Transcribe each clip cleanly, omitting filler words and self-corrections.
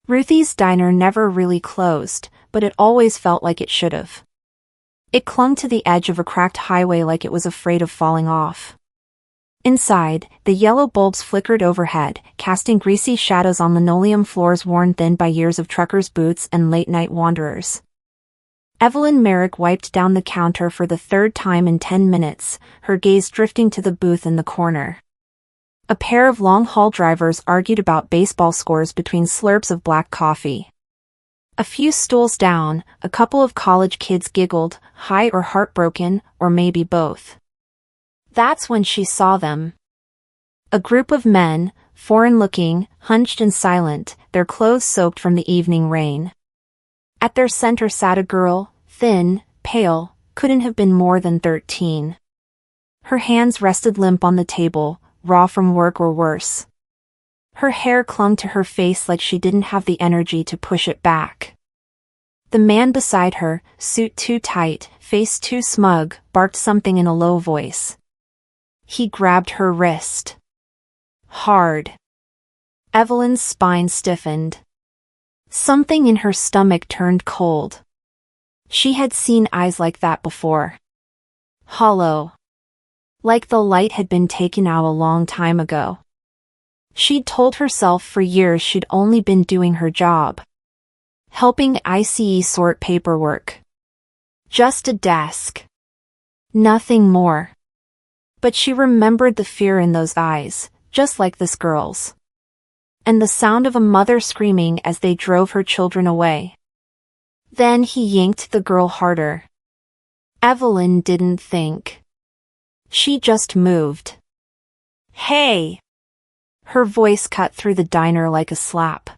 Ruthie's diner never really closed, but it always felt like it should've. It clung to the edge of a cracked highway like it was afraid of falling off. Inside, the yellow bulbs flickered overhead, casting greasy shadows on linoleum floors worn thin by years of truckers' boots and late-night wanderers. Evelyn Merrick wiped down the counter for the third time in 10 minutes, her gaze drifting to the booth in the corner. A pair of long-haul drivers argued about baseball scores between slurps of black coffee. A few stools down, a couple of college kids giggled, high or heartbroken, or maybe both. That's when she saw them. A group of men, foreign-looking, hunched and silent, their clothes soaked from the evening rain. At their center sat a girl, thin, pale, couldn't have been more than 13. Her hands rested limp on the table, raw from work or worse. Her hair clung to her face like she didn't have the energy to push it back. The man beside her, suit too tight, face too smug, barked something in a low voice. He grabbed her wrist. Hard. Evelyn's spine stiffened. Something in her stomach turned cold. She had seen eyes like that before. Hollow. Like the light had been taken out a long time ago. She'd told herself for years she'd only been doing her job. Helping ICE sort paperwork. Just a desk. Nothing more. But she remembered the fear in those eyes, just like this girl's. And the sound of a mother screaming as they drove her children away. Then he yanked the girl harder. Evelyn didn't think. She just moved. Hey! Her voice cut through the diner like a slap.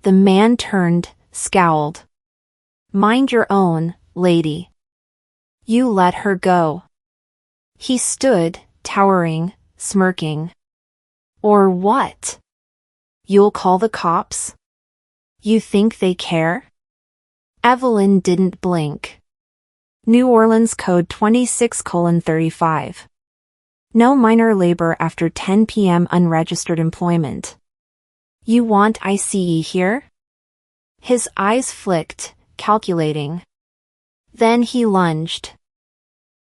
The man turned, scowled. Mind your own, lady. You let her go. He stood, towering, smirking. Or what? You'll call the cops? You think they care? Evelyn didn't blink. New Orleans Code 26:35. No minor labor after 10 p.m. unregistered employment. You want ICE here? His eyes flicked, calculating. Then he lunged.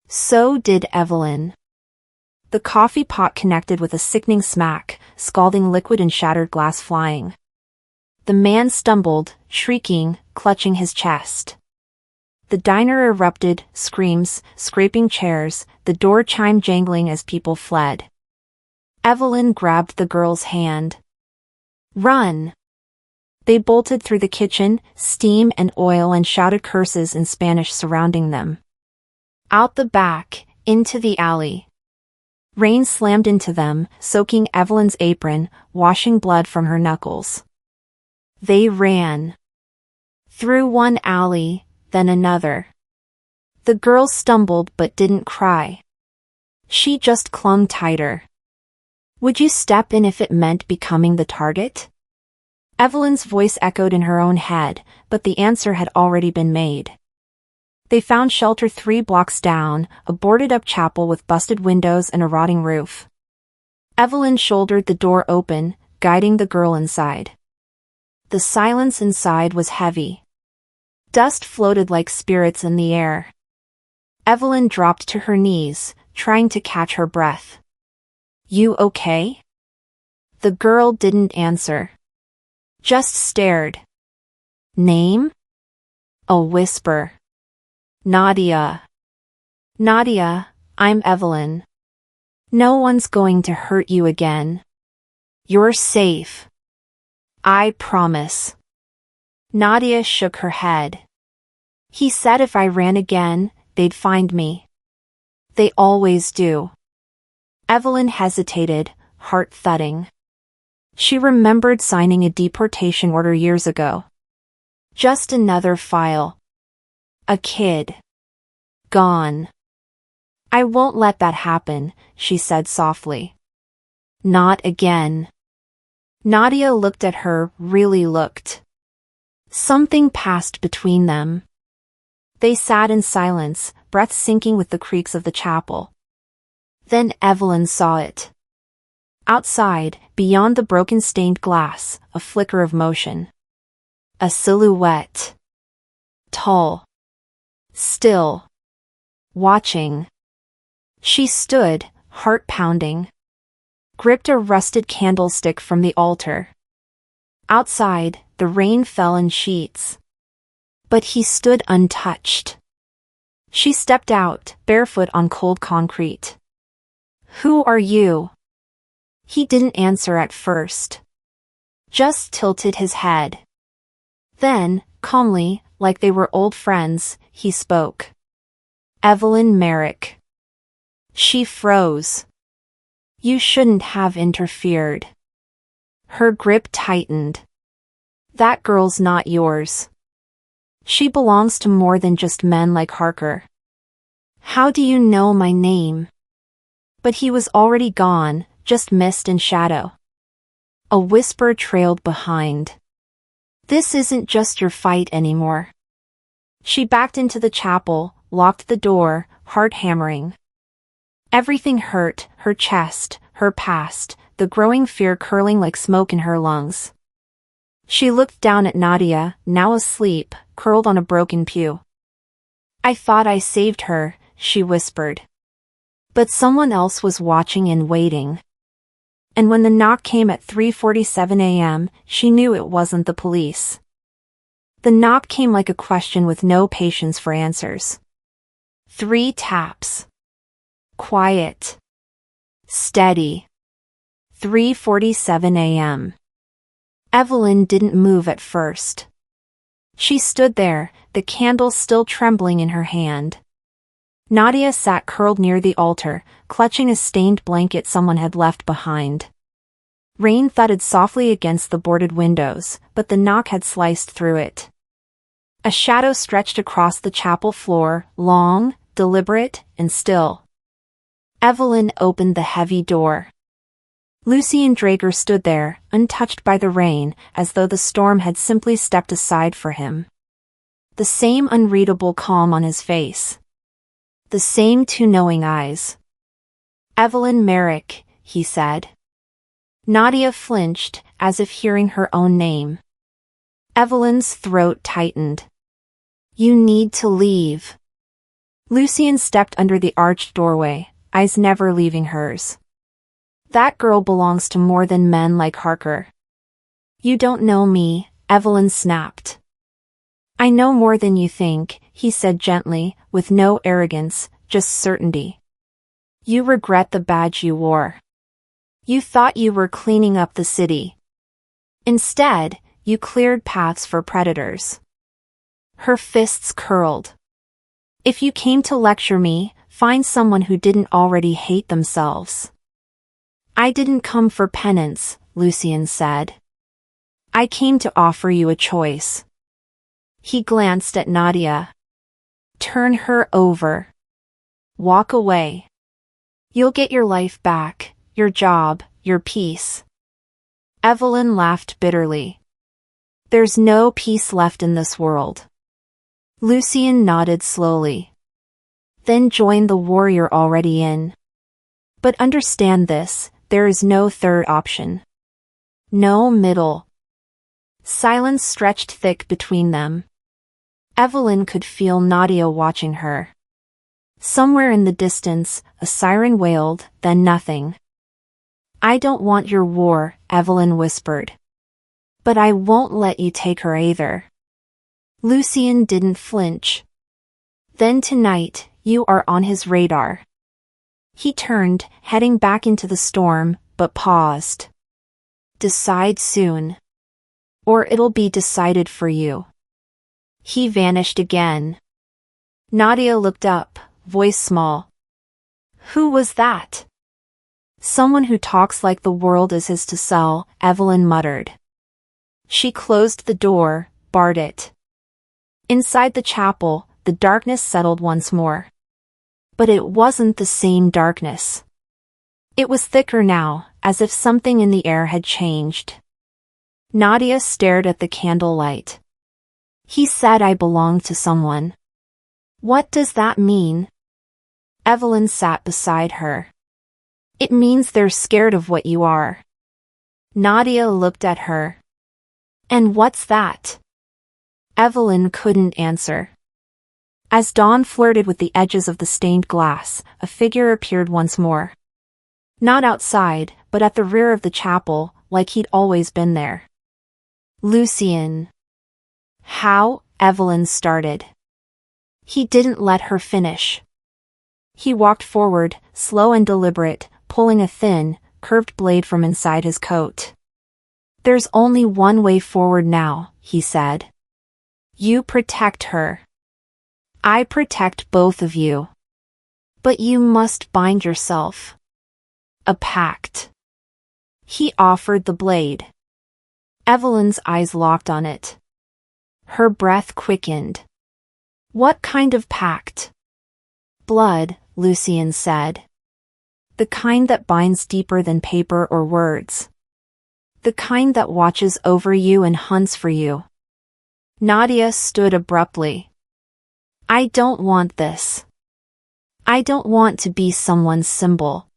So did Evelyn. The coffee pot connected with a sickening smack, scalding liquid and shattered glass flying. The man stumbled, shrieking, clutching his chest. The diner erupted, screams, scraping chairs, the door chime jangling as people fled. Evelyn grabbed the girl's hand. Run! They bolted through the kitchen, steam and oil and shouted curses in Spanish surrounding them. Out the back, into the alley. Rain slammed into them, soaking Evelyn's apron, washing blood from her knuckles. They ran. Through one alley, then another. The girl stumbled but didn't cry. She just clung tighter. Would you step in if it meant becoming the target? Evelyn's voice echoed in her own head, but the answer had already been made. They found shelter 3 blocks down, a boarded-up chapel with busted windows and a rotting roof. Evelyn shouldered the door open, guiding the girl inside. The silence inside was heavy. Dust floated like spirits in the air. Evelyn dropped to her knees, trying to catch her breath. You okay? The girl didn't answer. Just stared. Name? A whisper. Nadia. Nadia, I'm Evelyn. No one's going to hurt you again. You're safe. I promise. Nadia shook her head. He said if I ran again, they'd find me. They always do. Evelyn hesitated, heart thudding. She remembered signing a deportation order years ago. Just another file. A kid. Gone. I won't let that happen, she said softly. Not again. Nadia looked at her, really looked. Something passed between them. They sat in silence, breath sinking with the creaks of the chapel. Then Evelyn saw it. Outside, beyond the broken stained glass, a flicker of motion. A silhouette. Tall. Still. Watching. She stood, heart pounding. Gripped a rusted candlestick from the altar. Outside, the rain fell in sheets. But he stood untouched. She stepped out, barefoot on cold concrete. "Who are you?" He didn't answer at first. Just tilted his head. Then, calmly, like they were old friends, he spoke. "Evelyn Merrick." She froze. "You shouldn't have interfered." Her grip tightened. "That girl's not yours. She belongs to more than just men like Harker." "How do you know my name?" But he was already gone, just mist and shadow. A whisper trailed behind. "This isn't just your fight anymore." She backed into the chapel, locked the door, heart hammering. Everything hurt, her chest, her past, the growing fear curling like smoke in her lungs. She looked down at Nadia, now asleep, curled on a broken pew. "I thought I saved her," she whispered. But someone else was watching and waiting. And when the knock came at 3:47 a.m., she knew it wasn't the police. The knock came like a question with no patience for answers. 3 taps. Quiet. Steady. 3:47 a.m. Evelyn didn't move at first. She stood there, the candle still trembling in her hand. Nadia sat curled near the altar, clutching a stained blanket someone had left behind. Rain thudded softly against the boarded windows, but the knock had sliced through it. A shadow stretched across the chapel floor, long, deliberate, and still. Evelyn opened the heavy door. Lucien Drager stood there, untouched by the rain, as though the storm had simply stepped aside for him. The same unreadable calm on his face. The same 2 knowing eyes. "Evelyn Merrick," he said. Nadia flinched, as if hearing her own name. Evelyn's throat tightened. "You need to leave." Lucien stepped under the arched doorway, eyes never leaving hers. "That girl belongs to more than men like Harker." "You don't know me," Evelyn snapped. "I know more than you think," he said gently, with no arrogance, just certainty. "You regret the badge you wore. You thought you were cleaning up the city. Instead, you cleared paths for predators." Her fists curled. "If you came to lecture me, find someone who didn't already hate themselves." "I didn't come for penance," Lucien said. "I came to offer you a choice." He glanced at Nadia. "Turn her over. Walk away. You'll get your life back, your job, your peace." Evelyn laughed bitterly. "There's no peace left in this world." Lucien nodded slowly. "Then join the war you're already in. But understand this, there is no third option. No middle." Silence stretched thick between them. Evelyn could feel Nadia watching her. Somewhere in the distance, a siren wailed, then nothing. "I don't want your war," Evelyn whispered. "But I won't let you take her either." Lucien didn't flinch. "Then tonight, you are on his radar." He turned, heading back into the storm, but paused. "Decide soon. Or it'll be decided for you." He vanished again. Nadia looked up, voice small. "Who was that?" "Someone who talks like the world is his to sell," Evelyn muttered. She closed the door, barred it. Inside the chapel, the darkness settled once more. But it wasn't the same darkness. It was thicker now, as if something in the air had changed. Nadia stared at the candlelight. "He said I belonged to someone." "What does that mean?" Evelyn sat beside her. "It means they're scared of what you are." Nadia looked at her. "And what's that?" Evelyn couldn't answer. As Dawn flirted with the edges of the stained glass, a figure appeared once more. Not outside, but at the rear of the chapel, like he'd always been there. Lucien. How? Evelyn started. He didn't let her finish. He walked forward, slow and deliberate, pulling a thin, curved blade from inside his coat. There's only one way forward now, he said. You protect her. I protect both of you. But you must bind yourself. A pact. He offered the blade. Evelyn's eyes locked on it. Her breath quickened. What kind of pact? Blood, Lucien said. The kind that binds deeper than paper or words. The kind that watches over you and hunts for you. Nadia stood abruptly. I don't want this. I don't want to be someone's symbol.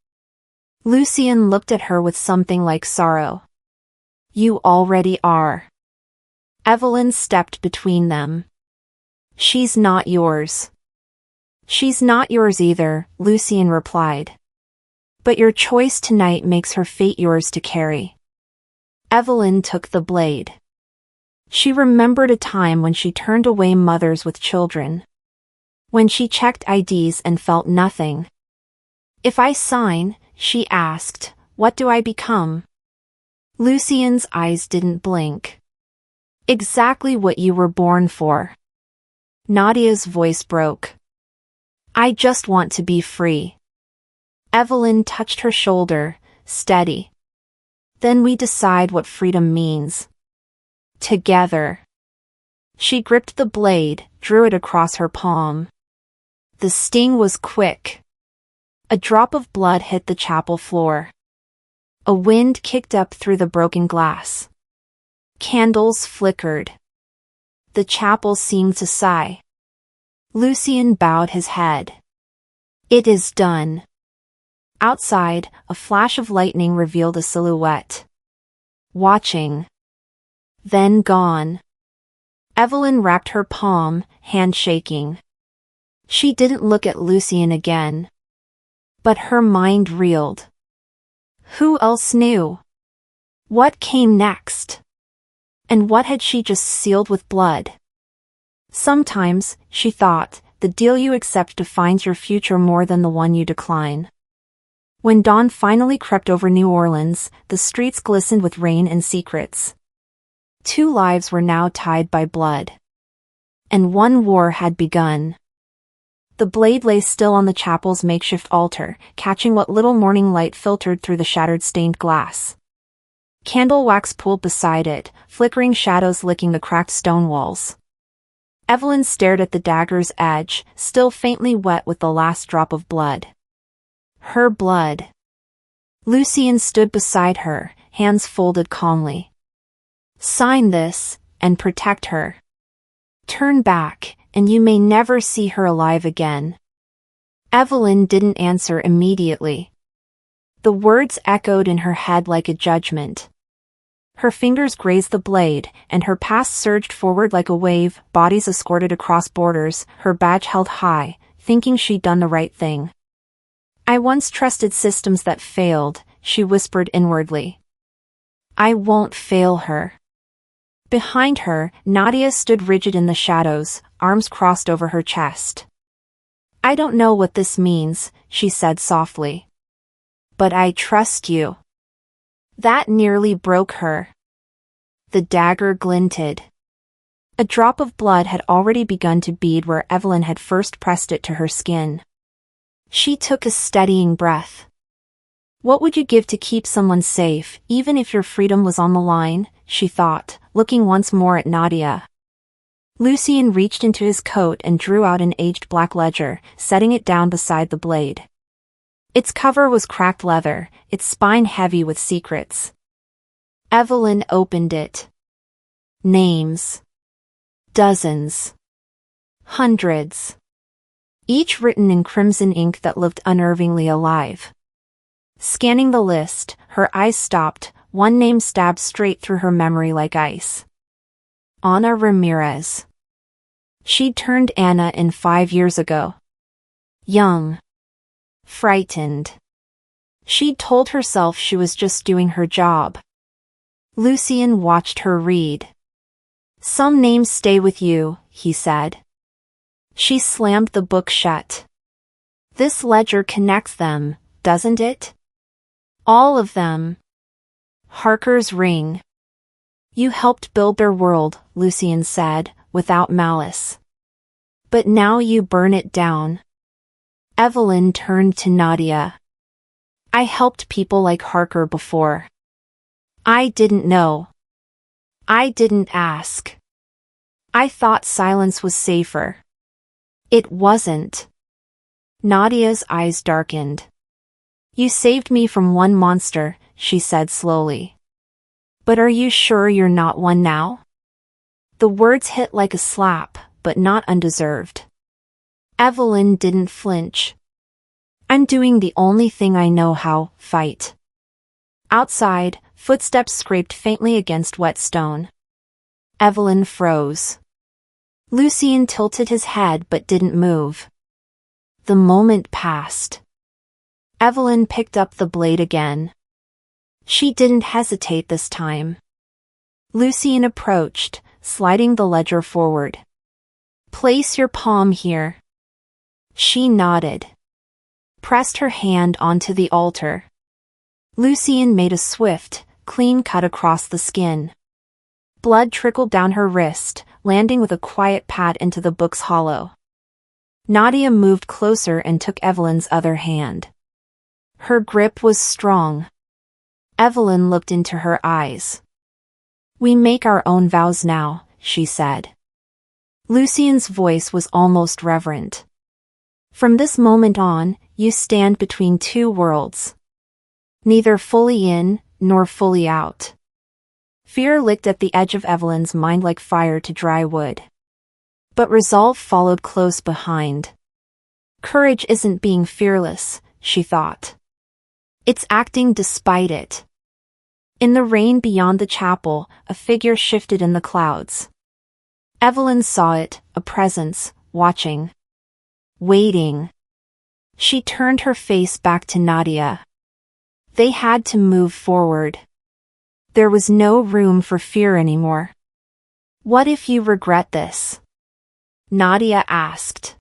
Lucien looked at her with something like sorrow. You already are. Evelyn stepped between them. She's not yours. She's not yours either, Lucien replied. But your choice tonight makes her fate yours to carry. Evelyn took the blade. She remembered a time when she turned away mothers with children. When she checked IDs and felt nothing. If I sign, she asked, what do I become? Lucien's eyes didn't blink. Exactly what you were born for. Nadia's voice broke. I just want to be free. Evelyn touched her shoulder, steady. Then we decide what freedom means. Together. She gripped the blade, drew it across her palm. The sting was quick. A drop of blood hit the chapel floor. A wind kicked up through the broken glass. Candles flickered. The chapel seemed to sigh. Lucien bowed his head. It is done. Outside, a flash of lightning revealed a silhouette. Watching. Then gone. Evelyn wrapped her palm, hand shaking. She didn't look at Lucien again. But her mind reeled. Who else knew? What came next? And what had she just sealed with blood? Sometimes, she thought, the deal you accept defines your future more than the one you decline. When dawn finally crept over New Orleans, the streets glistened with rain and secrets. 2 lives were now tied by blood. And 1 war had begun. The blade lay still on the chapel's makeshift altar, catching what little morning light filtered through the shattered stained glass. Candle wax pooled beside it, flickering shadows licking the cracked stone walls. Evelyn stared at the dagger's edge, still faintly wet with the last drop of blood. Her blood. Lucien stood beside her, hands folded calmly. Sign this, and protect her. Turn back, and you may never see her alive again. Evelyn didn't answer immediately. The words echoed in her head like a judgment. Her fingers grazed the blade, and her past surged forward like a wave, bodies escorted across borders, her badge held high, thinking she'd done the right thing. I once trusted systems that failed, she whispered inwardly. I won't fail her. Behind her, Nadia stood rigid in the shadows, arms crossed over her chest. I don't know what this means, she said softly. But I trust you. That nearly broke her. The dagger glinted. A drop of blood had already begun to bead where Evelyn had first pressed it to her skin. She took a steadying breath. What would you give to keep someone safe, even if your freedom was on the line, she thought, looking once more at Nadia. Lucien reached into his coat and drew out an aged black ledger, setting it down beside the blade. Its cover was cracked leather, its spine heavy with secrets. Evelyn opened it. Names. Dozens. Hundreds. Each written in crimson ink that looked unnervingly alive. Scanning the list, her eyes stopped, one name stabbed straight through her memory like ice. Ana Ramirez. She'd turned Anna in 5 years ago. Young. Frightened. She'd told herself she was just doing her job. Lucian watched her read. Some names stay with you, he said. She slammed the book shut. This ledger connects them, doesn't it? All of them. Harker's ring. You helped build their world, Lucian said, without malice. But now you burn it down. Evelyn turned to Nadia. I helped people like Harker before. I didn't know. I didn't ask. I thought silence was safer. It wasn't. Nadia's eyes darkened. You saved me from one monster, she said slowly. But are you sure you're not one now? The words hit like a slap, but not undeserved. Evelyn didn't flinch. I'm doing the only thing I know how, fight. Outside, footsteps scraped faintly against wet stone. Evelyn froze. Lucian tilted his head but didn't move. The moment passed. Evelyn picked up the blade again. She didn't hesitate this time. Lucian approached, sliding the ledger forward. Place your palm here. She nodded. Pressed her hand onto the altar. Lucian made a swift, clean cut across the skin. Blood trickled down her wrist, landing with a quiet pat into the book's hollow. Nadia moved closer and took Evelyn's other hand. Her grip was strong. Evelyn looked into her eyes. We make our own vows now, she said. Lucian's voice was almost reverent. From this moment on, you stand between two worlds. Neither fully in, nor fully out. Fear licked at the edge of Evelyn's mind like fire to dry wood. But resolve followed close behind. Courage isn't being fearless, she thought. It's acting despite it. In the rain beyond the chapel, a figure shifted in the clouds. Evelyn saw it, a presence, watching. Waiting. She turned her face back to Nadia. They had to move forward. There was no room for fear anymore. What if you regret this? Nadia asked.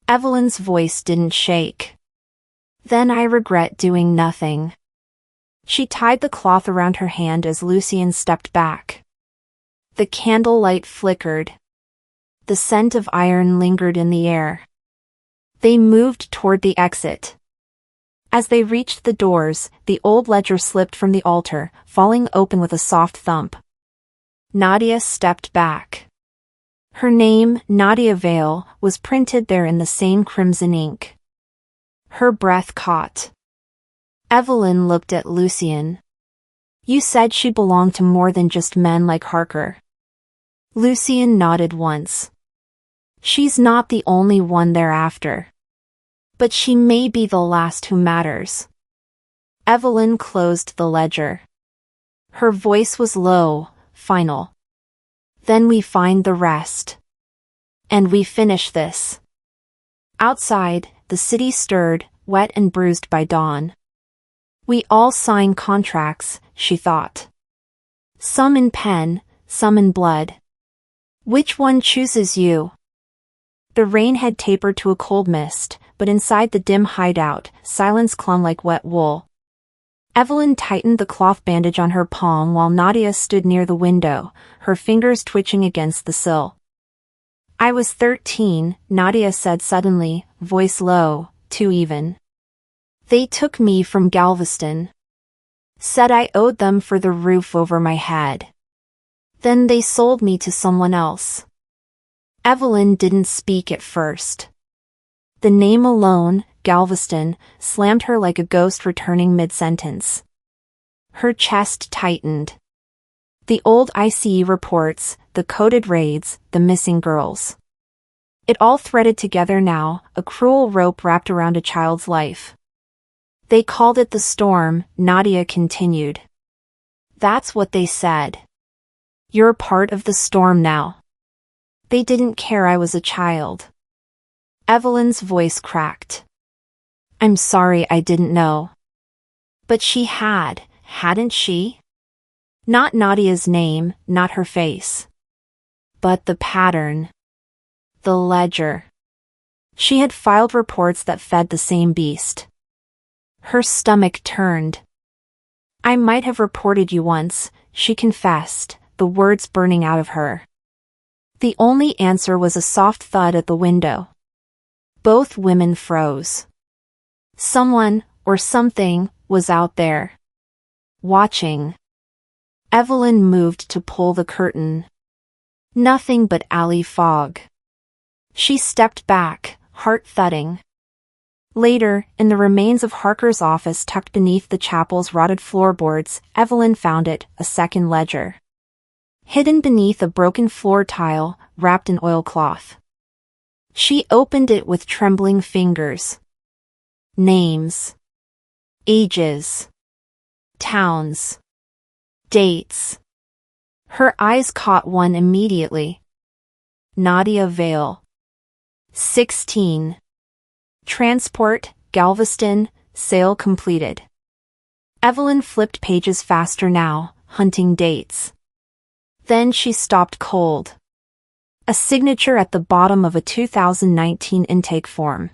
Evelyn's voice didn't shake. Then I regret doing nothing. She tied the cloth around her hand as Lucian stepped back. The candlelight flickered. The scent of iron lingered in the air. They moved toward the exit. As they reached the doors, the old ledger slipped from the altar, falling open with a soft thump. Nadia stepped back. Her name, Nadia Vale, was printed there in the same crimson ink. Her breath caught. Evelyn looked at Lucian. You said she belonged to more than just men like Harker. Lucian nodded once. She's not the only one thereafter. But she may be the last who matters. Evelyn closed the ledger. Her voice was low, final. Then we find the rest. And we finish this. Outside, the city stirred, wet and bruised by dawn. We all sign contracts, she thought. Some in pen, some in blood. Which one chooses you? The rain had tapered to a cold mist, but inside the dim hideout, silence clung like wet wool. Evelyn tightened the cloth bandage on her palm while Nadia stood near the window, her fingers twitching against the sill. I was 13, Nadia said suddenly, voice low, too even. They took me from Galveston. Said I owed them for the roof over my head. Then they sold me to someone else. Evelyn didn't speak at first. The name alone, Galveston, slammed her like a ghost returning mid-sentence. Her chest tightened. The old ICE reports, the coded raids, the missing girls. It all threaded together now, a cruel rope wrapped around a child's life. They called it the storm, Nadia continued. That's what they said. You're part of the storm now. They didn't care I was a child. Evelyn's voice cracked. I'm sorry I didn't know. But she had, hadn't she? Not Nadia's name, not her face. But the pattern. The ledger. She had filed reports that fed the same beast. Her stomach turned. I might have reported you once, she confessed, the words burning out of her. The only answer was a soft thud at the window. Both women froze. Someone, or something, was out there. Watching. Evelyn moved to pull the curtain. Nothing but alley fog. She stepped back, heart thudding. Later, in the remains of Harker's office tucked beneath the chapel's rotted floorboards, Evelyn found it, a second ledger. Hidden beneath a broken floor tile, wrapped in oilcloth. She opened it with trembling fingers. Names. Ages. Towns. Dates. Her eyes caught one immediately. Nadia Vale. 16. Transport, Galveston, sale completed. Evelyn flipped pages faster now, hunting dates. Then she stopped cold. A signature at the bottom of a 2019 intake form.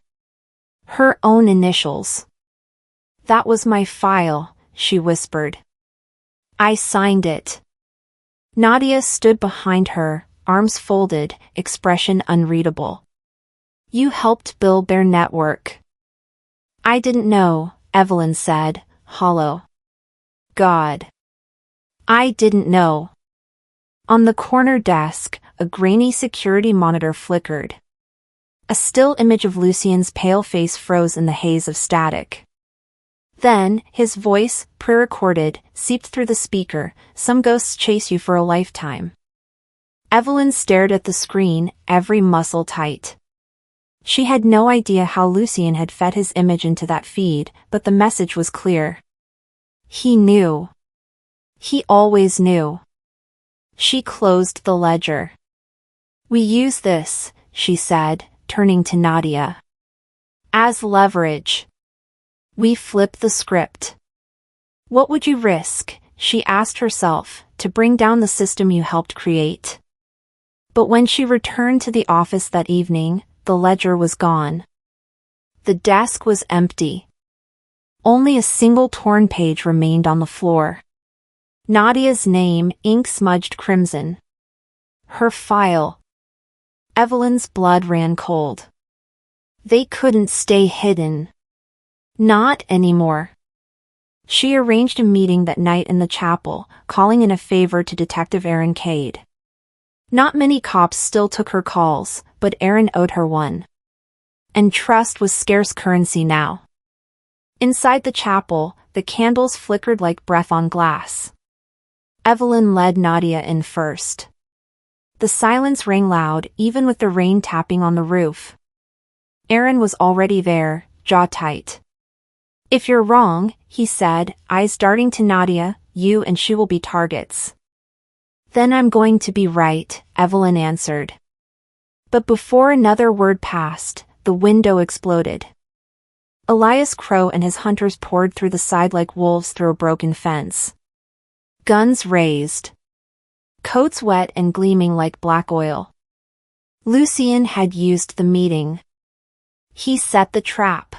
Her own initials. That was my file, she whispered. I signed it. Nadia stood behind her, arms folded, expression unreadable. You helped build their network. I didn't know, Evelyn said, hollow. God. I didn't know. On the corner desk, a grainy security monitor flickered. A still image of Lucien's pale face froze in the haze of static. Then, his voice, pre-recorded, seeped through the speaker. Some ghosts chase you for a lifetime. Evelyn stared at the screen, every muscle tight. She had no idea how Lucien had fed his image into that feed, but the message was clear. He knew. He always knew. She closed the ledger. We use this, she said, turning to Nadia. As leverage. We flip the script. What would you risk, she asked herself, to bring down the system you helped create? But when she returned to the office that evening, the ledger was gone. The desk was empty. Only a single torn page remained on the floor. Nadia's name, ink smudged crimson. Her file. Evelyn's blood ran cold. They couldn't stay hidden. Not anymore. She arranged a meeting that night in the chapel, calling in a favor to Detective Aaron Cade. Not many cops still took her calls, but Aaron owed her one. And trust was scarce currency now. Inside the chapel, the candles flickered like breath on glass. Evelyn led Nadia in first. The silence rang loud, even with the rain tapping on the roof. Aaron was already there, jaw tight. If you're wrong, he said, eyes darting to Nadia, you and she will be targets. Then I'm going to be right, Evelyn answered. But before another word passed, the window exploded. Elias Crow and his hunters poured through the side like wolves through a broken fence. Guns raised. Coats wet and gleaming like black oil. Lucien had used the meeting. He set the trap.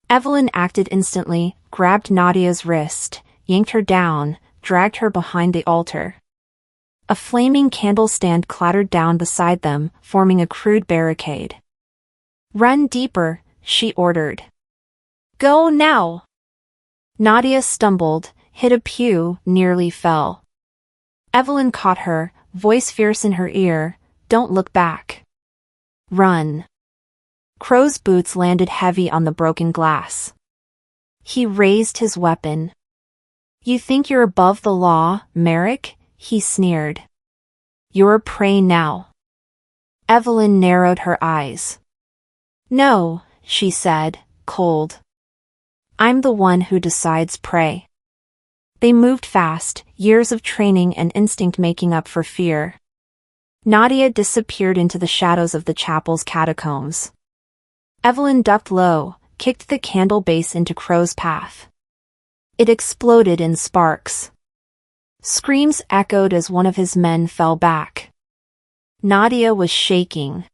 Evelyn acted instantly, grabbed Nadia's wrist, yanked her down, dragged her behind the altar. A flaming candle stand clattered down beside them, forming a crude barricade. Run deeper, she ordered. Go now! Nadia stumbled, hit a pew, nearly fell. Evelyn caught her, voice fierce in her ear, don't look back. Run. Crow's boots landed heavy on the broken glass. He raised his weapon. You think you're above the law, Merrick? He sneered. You're prey now. Evelyn narrowed her eyes. No, she said, cold. I'm the one who decides prey. They moved fast, years of training and instinct making up for fear. Nadia disappeared into the shadows of the chapel's catacombs. Evelyn ducked low, kicked the candle base into Crow's path. It exploded in sparks. Screams echoed as one of his men fell back. Nadia was shaking.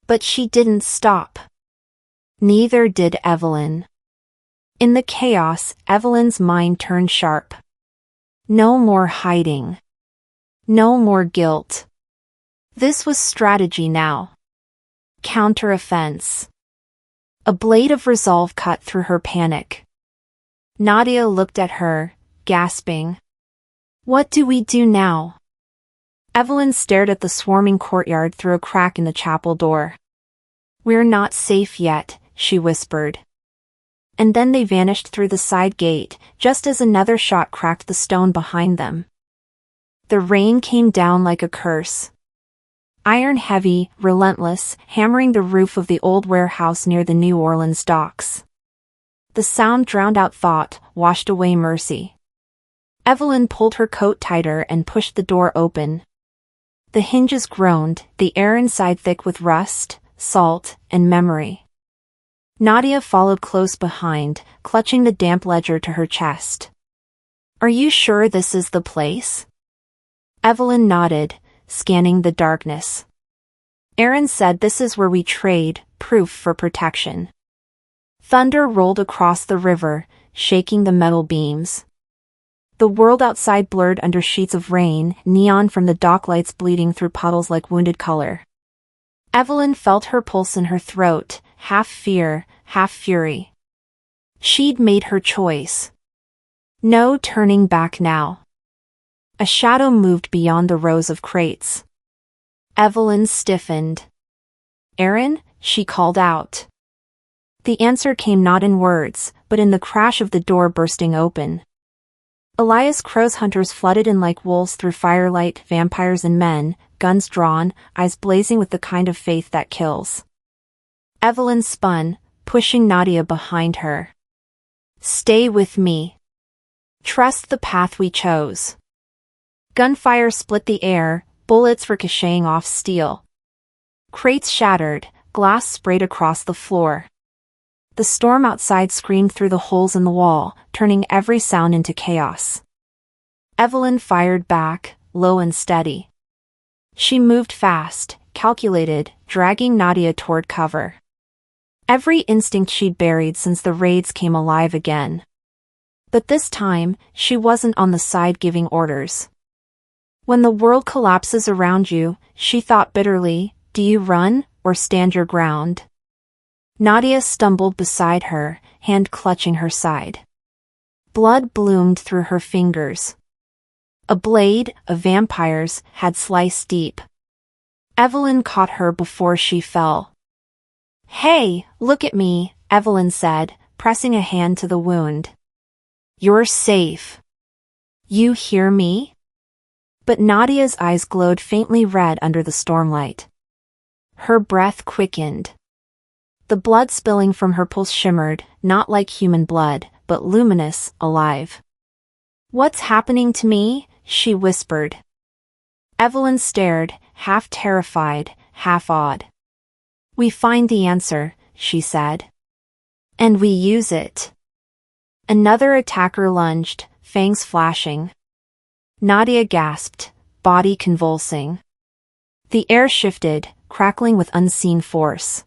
But she didn't stop. Neither did Evelyn. In the chaos, Evelyn's mind turned sharp. No more hiding. No more guilt. This was strategy now. Counter-offense. A blade of resolve cut through her panic. Nadia looked at her, gasping. What do we do now? Evelyn stared at the swarming courtyard through a crack in the chapel door. We're not safe yet, she whispered. And then they vanished through the side gate, just as another shot cracked the stone behind them. The rain came down like a curse. Iron-heavy, relentless, hammering the roof of the old warehouse near the New Orleans docks. The sound drowned out thought, washed away mercy. Evelyn pulled her coat tighter and pushed the door open. The hinges groaned, the air inside thick with rust, salt, and memory. Nadia followed close behind, clutching the damp ledger to her chest. Are you sure this is the place? Evelyn nodded, scanning the darkness. Aaron said this is where we trade, proof for protection. Thunder rolled across the river, shaking the metal beams. The world outside blurred under sheets of rain, neon from the dock lights bleeding through puddles like wounded color. Evelyn felt her pulse in her throat, half fear, half fury. She'd made her choice. No turning back now. A shadow moved beyond the rows of crates. Evelyn stiffened. Aaron, she called out. The answer came not in words, but in the crash of the door bursting open. Elias Crow's hunters flooded in like wolves through firelight, vampires and men, guns drawn, eyes blazing with the kind of faith that kills. Evelyn spun, pushing Nadia behind her. Stay with me. Trust the path we chose. Gunfire split the air, bullets ricocheting off steel. Crates shattered, glass sprayed across the floor. The storm outside screamed through the holes in the wall, turning every sound into chaos. Evelyn fired back, low and steady. She moved fast, calculated, dragging Nadia toward cover. Every instinct she'd buried since the raids came alive again. But this time, she wasn't on the side giving orders. When the world collapses around you, she thought bitterly, do you run, or stand your ground? Nadia stumbled beside her, hand clutching her side. Blood bloomed through her fingers. A blade, a vampire's, had sliced deep. Evelyn caught her before she fell. Hey, look at me, Evelyn said, pressing a hand to the wound. You're safe. You hear me? But Nadia's eyes glowed faintly red under the stormlight. Her breath quickened. The blood spilling from her pulse shimmered, not like human blood, but luminous, alive. What's happening to me? She whispered. Evelyn stared, half terrified, half awed. We find the answer, she said. And we use it. Another attacker lunged, fangs flashing. Nadia gasped, body convulsing. The air shifted, crackling with unseen force.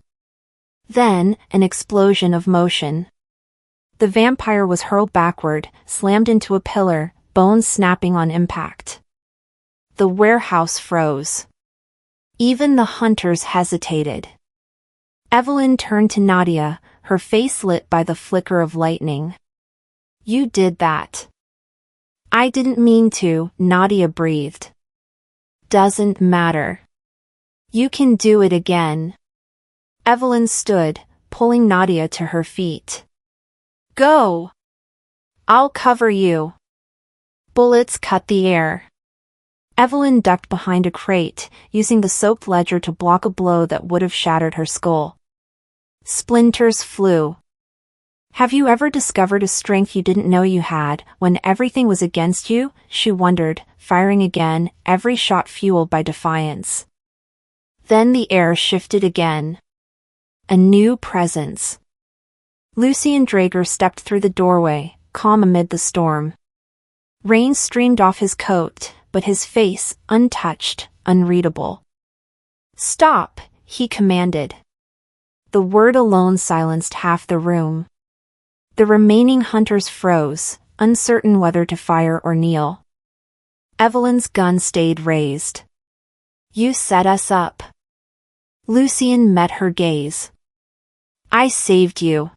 Then, an explosion of motion. The vampire was hurled backward, slammed into a pillar, bones snapping on impact. The warehouse froze. Even the hunters hesitated. Evelyn turned to Nadia, her face lit by the flicker of lightning. You did that. I didn't mean to, Nadia breathed. Doesn't matter. You can do it again. Evelyn stood, pulling Nadia to her feet. Go! I'll cover you. Bullets cut the air. Evelyn ducked behind a crate, using the soaked ledger to block a blow that would have shattered her skull. Splinters flew. Have you ever discovered a strength you didn't know you had when everything was against you? She wondered, firing again, every shot fueled by defiance. Then the air shifted again. A new presence. Lucien Drager stepped through the doorway, calm amid the storm. Rain streamed off his coat, but his face, untouched, unreadable. "Stop," he commanded. The word alone silenced half the room. The remaining hunters froze, uncertain whether to fire or kneel. Evelyn's gun stayed raised. "You set us up." Lucien met her gaze. "I saved you."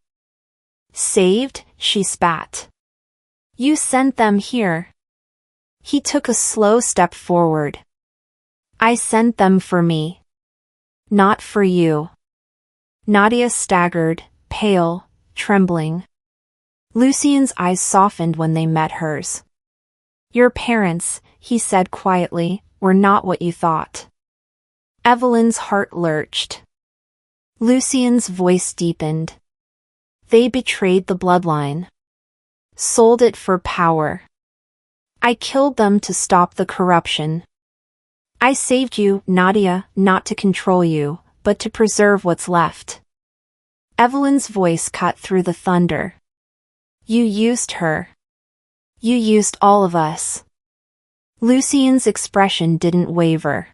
"Saved?" she spat. "You sent them here." He took a slow step forward. "I sent them for me. Not for you." Nadia staggered, pale, trembling. Lucien's eyes softened when they met hers. "Your parents," he said quietly, "were not what you thought." Evelyn's heart lurched. Lucien's voice deepened. "They betrayed the bloodline. Sold it for power. I killed them to stop the corruption. I saved you, Nadia, not to control you, but to preserve what's left." Evelyn's voice cut through the thunder. "You used her. You used all of us." Lucien's expression didn't waver.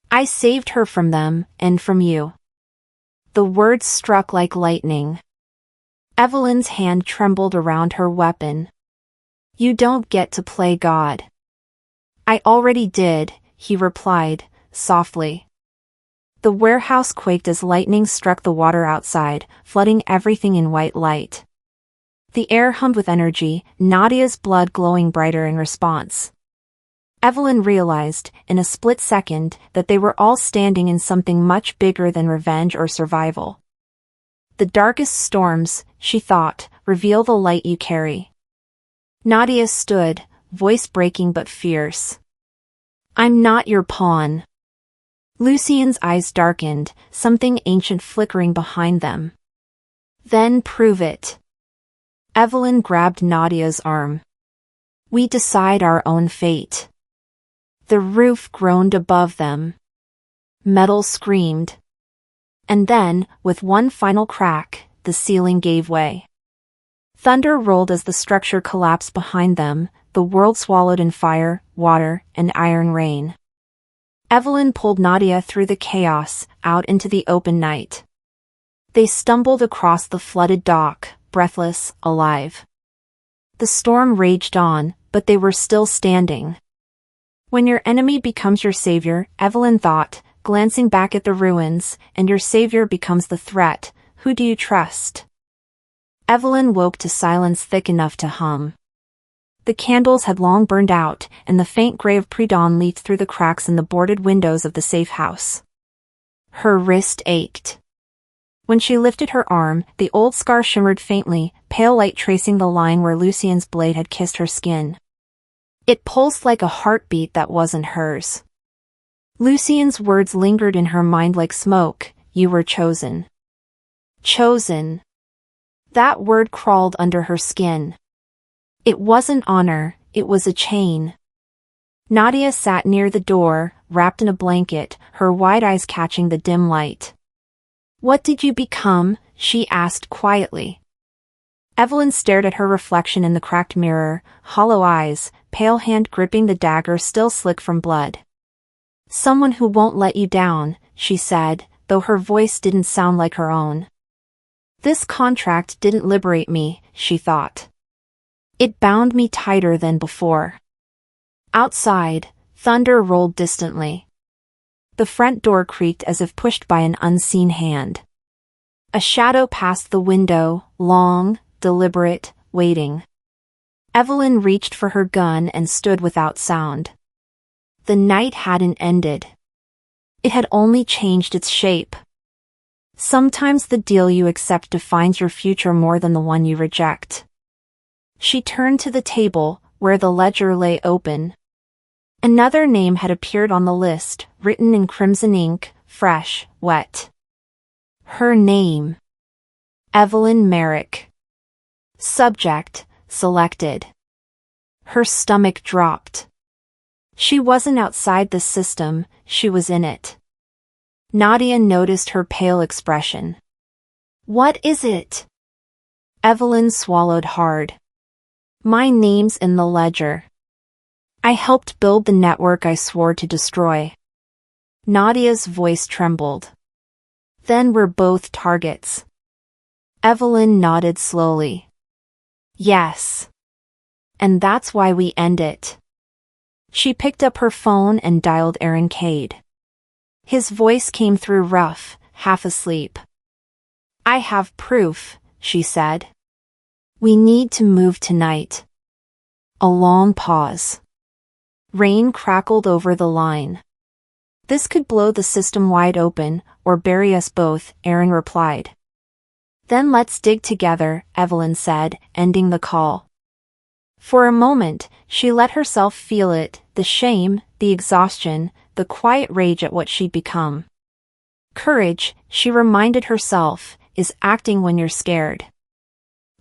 "I saved her from them, and from you." The words struck like lightning. Evelyn's hand trembled around her weapon. "You don't get to play God." "I already did," he replied, softly. The warehouse quaked as lightning struck the water outside, flooding everything in white light. The air hummed with energy, Nadia's blood glowing brighter in response. Evelyn realized, in a split second, that they were all standing in something much bigger than revenge or survival. The darkest storms, she thought, reveal the light you carry. Nadia stood, voice breaking but fierce. "I'm not your pawn." Lucien's eyes darkened, something ancient flickering behind them. "Then prove it." Evelyn grabbed Nadia's arm. "We decide our own fate." The roof groaned above them. Metal screamed. And then, with one final crack, the ceiling gave way. Thunder rolled as the structure collapsed behind them, the world swallowed in fire, water, and iron rain. Evelyn pulled Nadia through the chaos, out into the open night. They stumbled across the flooded dock, breathless, alive. The storm raged on, but they were still standing. When your enemy becomes your savior, Evelyn thought, glancing back at the ruins, and your savior becomes the threat, who do you trust? Evelyn woke to silence thick enough to hum. The candles had long burned out, and the faint gray of pre-dawn leaked through the cracks in the boarded windows of the safe house. Her wrist ached. When she lifted her arm, the old scar shimmered faintly, pale light tracing the line where Lucien's blade had kissed her skin. It pulsed like a heartbeat that wasn't hers. Lucien's words lingered in her mind like smoke. "You were chosen." Chosen. That word crawled under her skin. It wasn't honor, it was a chain. Nadia sat near the door, wrapped in a blanket, her wide eyes catching the dim light. "What did you become?" she asked quietly. Evelyn stared at her reflection in the cracked mirror, hollow eyes, pale hand gripping the dagger still slick from blood. "Someone who won't let you down," she said, though her voice didn't sound like her own. "This contract didn't liberate me," she thought. "It bound me tighter than before." Outside, thunder rolled distantly. The front door creaked as if pushed by an unseen hand. A shadow passed the window, long, deliberate, waiting. Evelyn reached for her gun and stood without sound. The night hadn't ended. It had only changed its shape. Sometimes the deal you accept defines your future more than the one you reject. She turned to the table, where the ledger lay open. Another name had appeared on the list, written in crimson ink, fresh, wet. Her name. Evelyn Merrick. Subject, selected. Her stomach dropped. She wasn't outside the system, she was in it. Nadia noticed her pale expression. What is it? Evelyn swallowed hard. My name's in the ledger. I helped build the network I swore to destroy. Nadia's voice trembled. Then we're both targets. Evelyn nodded slowly. Yes. And that's why we end it. She picked up her phone and dialed Aaron Cade. His voice came through rough, half asleep. I have proof, she said. We need to move tonight. A long pause. Rain crackled over the line. This could blow the system wide open, or bury us both, Aaron replied. Then let's dig together, Evelyn said, ending the call. For a moment, she let herself feel it, the shame, the exhaustion, the quiet rage at what she'd become. Courage, she reminded herself, is acting when you're scared.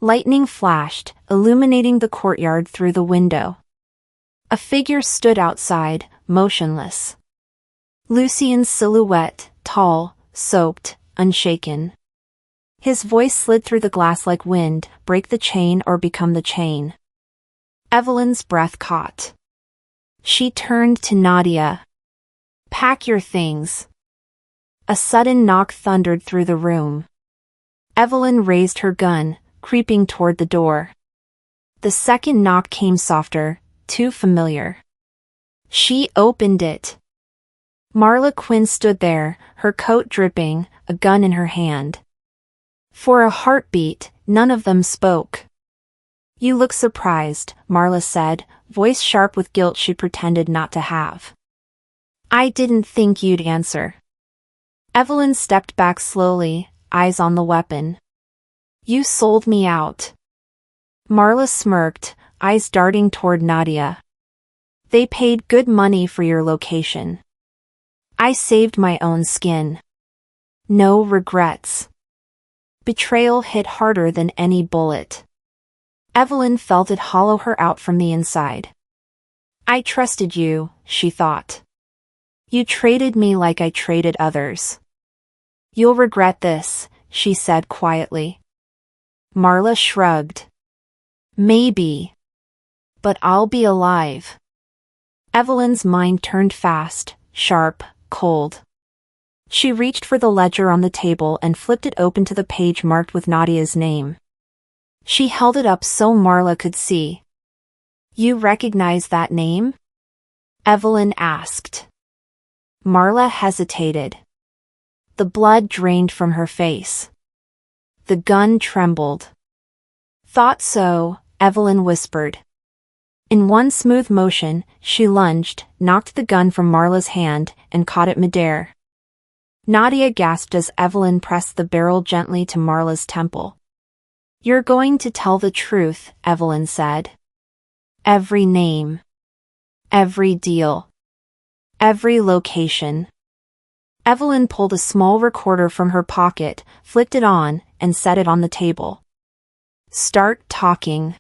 Lightning flashed, illuminating the courtyard through the window. A figure stood outside, motionless. Lucien's silhouette, tall, soaped, unshaken. His voice slid through the glass like wind, break the chain or become the chain. Evelyn's breath caught. She turned to Nadia. Pack your things. A sudden knock thundered through the room. Evelyn raised her gun, creeping toward the door. The second knock came softer, too familiar. She opened it. Marla Quinn stood there, her coat dripping, a gun in her hand. For a heartbeat, none of them spoke. You look surprised, Marla said, voice sharp with guilt she pretended not to have. I didn't think you'd answer. Evelyn stepped back slowly, eyes on the weapon. You sold me out. Marla smirked, eyes darting toward Nadia. They paid good money for your location. I saved my own skin. No regrets. Betrayal hit harder than any bullet. Evelyn felt it hollow her out from the inside. I trusted you, she thought. You traded me like I traded others. You'll regret this, she said quietly. Marla shrugged. Maybe. But I'll be alive. Evelyn's mind turned fast, sharp, cold. She reached for the ledger on the table and flipped it open to the page marked with Nadia's name. She held it up so Marla could see. You recognize that name? Evelyn asked. Marla hesitated. The blood drained from her face. The gun trembled. Thought so, Evelyn whispered. In one smooth motion, she lunged, knocked the gun from Marla's hand, and caught it midair. Nadia gasped as Evelyn pressed the barrel gently to Marla's temple. You're going to tell the truth, Evelyn said. Every name. Every deal. Every location. Evelyn pulled a small recorder from her pocket, flicked it on, and set it on the table. Start talking.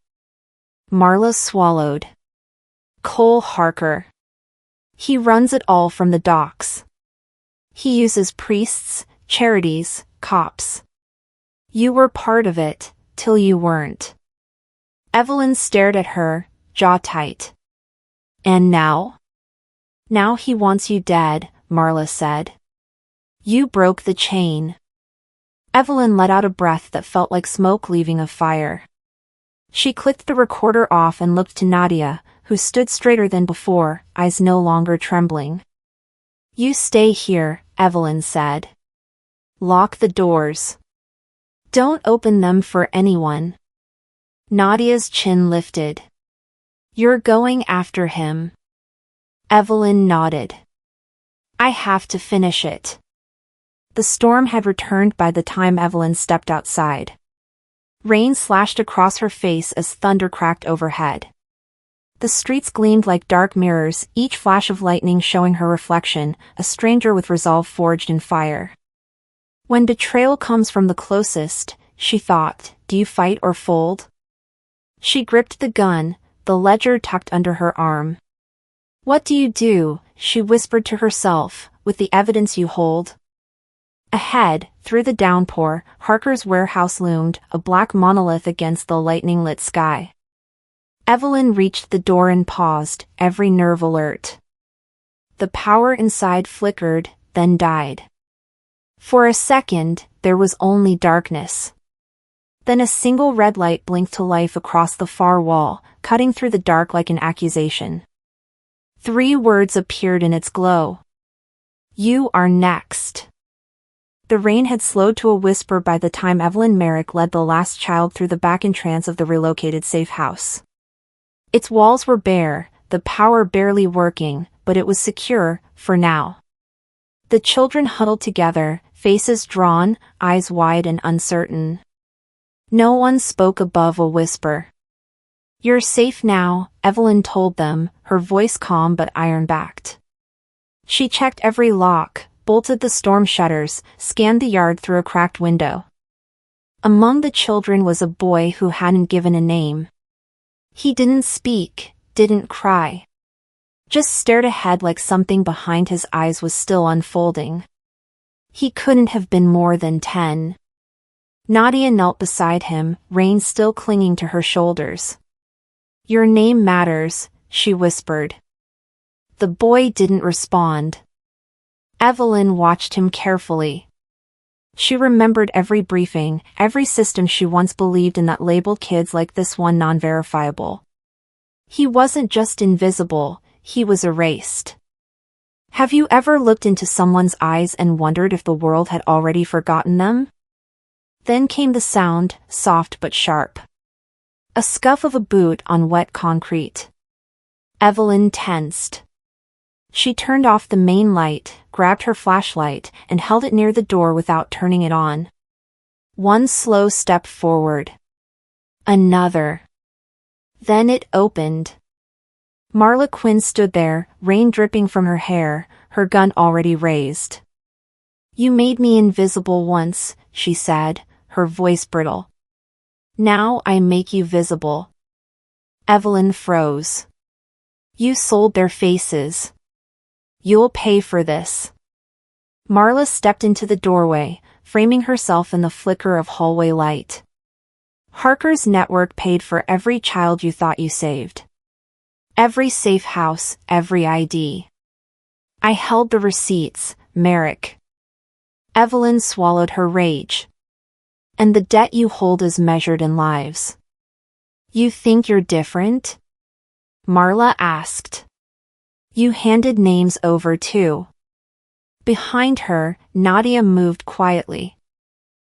Marla swallowed. Cole Harker. He runs it all from the docks. He uses priests, charities, cops. You were part of it, till you weren't. Evelyn stared at her, jaw tight. And now? Now he wants you dead, Marla said. You broke the chain. Evelyn let out a breath that felt like smoke leaving a fire. She clicked the recorder off and looked to Nadia, who stood straighter than before, eyes no longer trembling. You stay here, Evelyn said. Lock the doors. Don't open them for anyone. Nadia's chin lifted. You're going after him. Evelyn nodded. I have to finish it. The storm had returned by the time Evelyn stepped outside. Rain slashed across her face as thunder cracked overhead. The streets gleamed like dark mirrors, each flash of lightning showing her reflection, a stranger with resolve forged in fire. When betrayal comes from the closest, she thought, do you fight or fold? She gripped the gun, the ledger tucked under her arm. "What do you do?" she whispered to herself, "with the evidence you hold?" Ahead, through the downpour, Harker's warehouse loomed, a black monolith against the lightning-lit sky. Evelyn reached the door and paused, every nerve alert. The power inside flickered, then died. For a second, there was only darkness. Then a single red light blinked to life across the far wall, cutting through the dark like an accusation. 3 words appeared in its glow. "You are next." The rain had slowed to a whisper by the time Evelyn Merrick led the last child through the back entrance of the relocated safe house. Its walls were bare, the power barely working, but it was secure, for now. The children huddled together, faces drawn, eyes wide and uncertain. No one spoke above a whisper. "You're safe now," Evelyn told them, her voice calm but iron-backed. She checked every lock, bolted the storm shutters, scanned the yard through a cracked window. Among the children was a boy who hadn't given a name. He didn't speak, didn't cry. Just stared ahead like something behind his eyes was still unfolding. He couldn't have been more than 10. Nadia knelt beside him, rain still clinging to her shoulders. "Your name matters," she whispered. The boy didn't respond. Evelyn watched him carefully. She remembered every briefing, every system she once believed in that labeled kids like this one non-verifiable. He wasn't just invisible, he was erased. Have you ever looked into someone's eyes and wondered if the world had already forgotten them? Then came the sound, soft but sharp. A scuff of a boot on wet concrete. Evelyn tensed. She turned off the main light, grabbed her flashlight, and held it near the door without turning it on. One slow step forward. Another. Then it opened. Marla Quinn stood there, rain dripping from her hair, her gun already raised. "You made me invisible once," she said, her voice brittle. "Now I make you visible." Evelyn froze. "You sold their faces. You'll pay for this." Marla stepped into the doorway, framing herself in the flicker of hallway light. "Harker's network paid for every child you thought you saved. Every safe house, every ID. I held the receipts, Merrick." Evelyn swallowed her rage. "And the debt you hold is measured in lives." "You think you're different?" Marla asked. "You handed names over too." Behind her, Nadia moved quietly.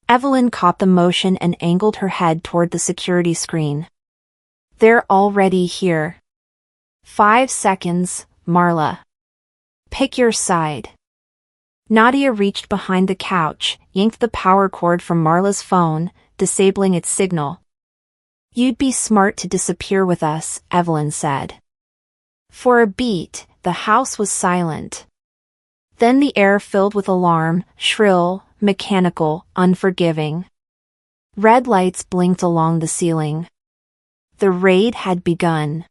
Evelyn caught the motion and angled her head toward the security screen. "They're already here." 5 seconds, Marla. "Pick your side." Nadia reached behind the couch, yanked the power cord from Marla's phone, disabling its signal. "You'd be smart to disappear with us," Evelyn said. For a beat, the house was silent. Then the air filled with alarm, shrill, mechanical, unforgiving. Red lights blinked along the ceiling. The raid had begun.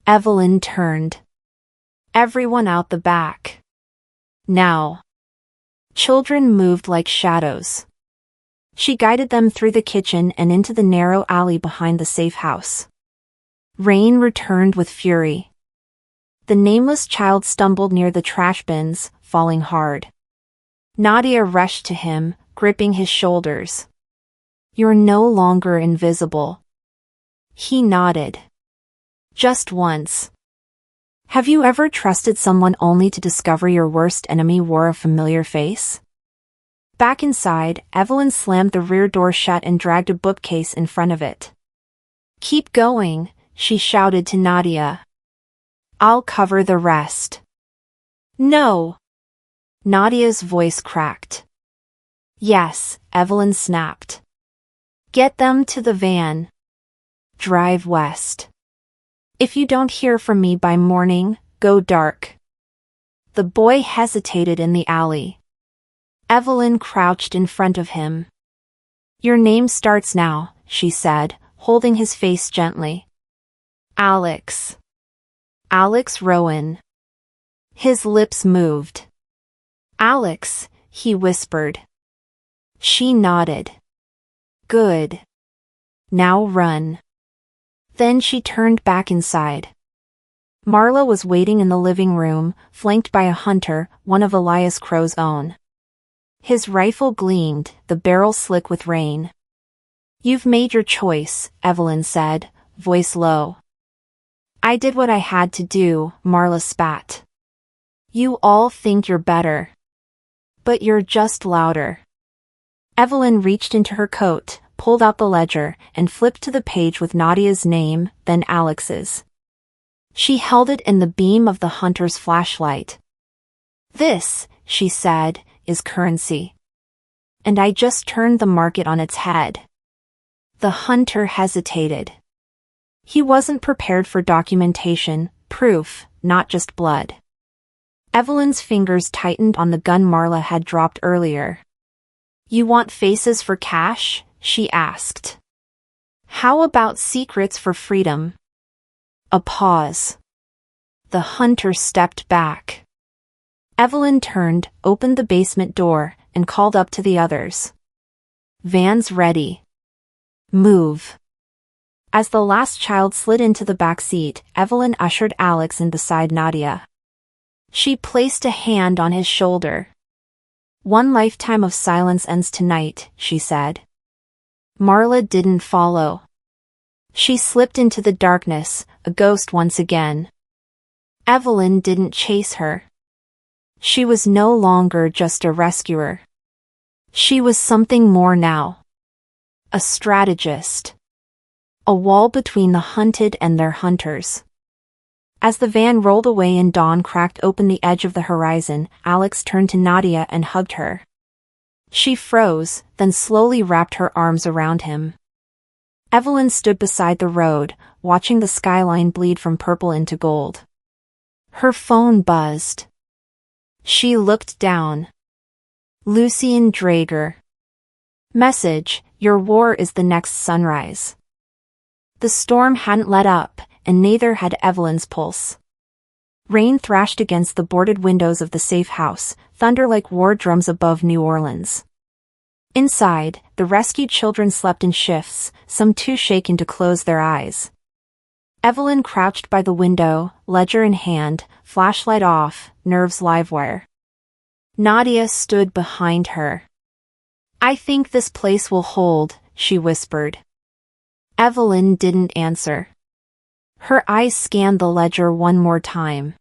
Evelyn turned. Everyone out the back. Now. Children moved like shadows. She guided them through the kitchen and into the narrow alley behind the safe house. Rain returned with fury. The nameless child stumbled near the trash bins, falling hard. Nadia rushed to him, gripping his shoulders. "You're no longer invisible." He nodded. "Just once." Have you ever trusted someone only to discover your worst enemy wore a familiar face? Back inside, Evelyn slammed the rear door shut and dragged a bookcase in front of it. "Keep going," she shouted to Nadia. "I'll cover the rest." "No!" Nadia's voice cracked. "Yes," Evelyn snapped. "Get them to the van. Drive west. If you don't hear from me by morning, go dark." The boy hesitated in the alley. Evelyn crouched in front of him. "Your name starts now," she said, holding his face gently. Alex. Alex Rowan. His lips moved. Alex, he whispered. She nodded. Good. Now run. Then she turned back inside. Marla was waiting in the living room, flanked by a hunter, one of Elias Crow's own. His rifle gleamed, the barrel slick with rain. You've made your choice, Evelyn said, voice low. I did what I had to do, Marla spat. You all think you're better. But you're just louder. Evelyn reached into her coat, pulled out the ledger, and flipped to the page with Nadia's name, then Alex's. She held it in the beam of the hunter's flashlight. This, she said, is currency. And I just turned the market on its head. The hunter hesitated. He wasn't prepared for documentation, proof, not just blood. Evelyn's fingers tightened on the gun Marla had dropped earlier. You want faces for cash? She asked. How about secrets for freedom? A pause. The hunter stepped back. Evelyn turned, opened the basement door, and called up to the others. Van's ready. Move. As the last child slid into the back seat, Evelyn ushered Alex in beside Nadia. She placed a hand on his shoulder. One lifetime of silence ends tonight, she said. Marla didn't follow. She slipped into the darkness, a ghost once again. Evelyn didn't chase her. She was no longer just a rescuer. She was something more now. A strategist. A wall between the hunted and their hunters. As the van rolled away and dawn cracked open the edge of the horizon, Alex turned to Nadia and hugged her. She froze, then slowly wrapped her arms around him. Evelyn stood beside the road, watching the skyline bleed from purple into gold. Her phone buzzed. She looked down. Lucien Drager. Message, your war is the next sunrise. The storm hadn't let up, and neither had Evelyn's pulse. Rain thrashed against the boarded windows of the safe house, thunder like war drums above New Orleans. Inside, the rescued children slept in shifts, some too shaken to close their eyes. Evelyn crouched by the window, ledger in hand, flashlight off, nerves livewire. Nadia stood behind her. I think this place will hold, she whispered. Evelyn didn't answer. Her eyes scanned the ledger one more time.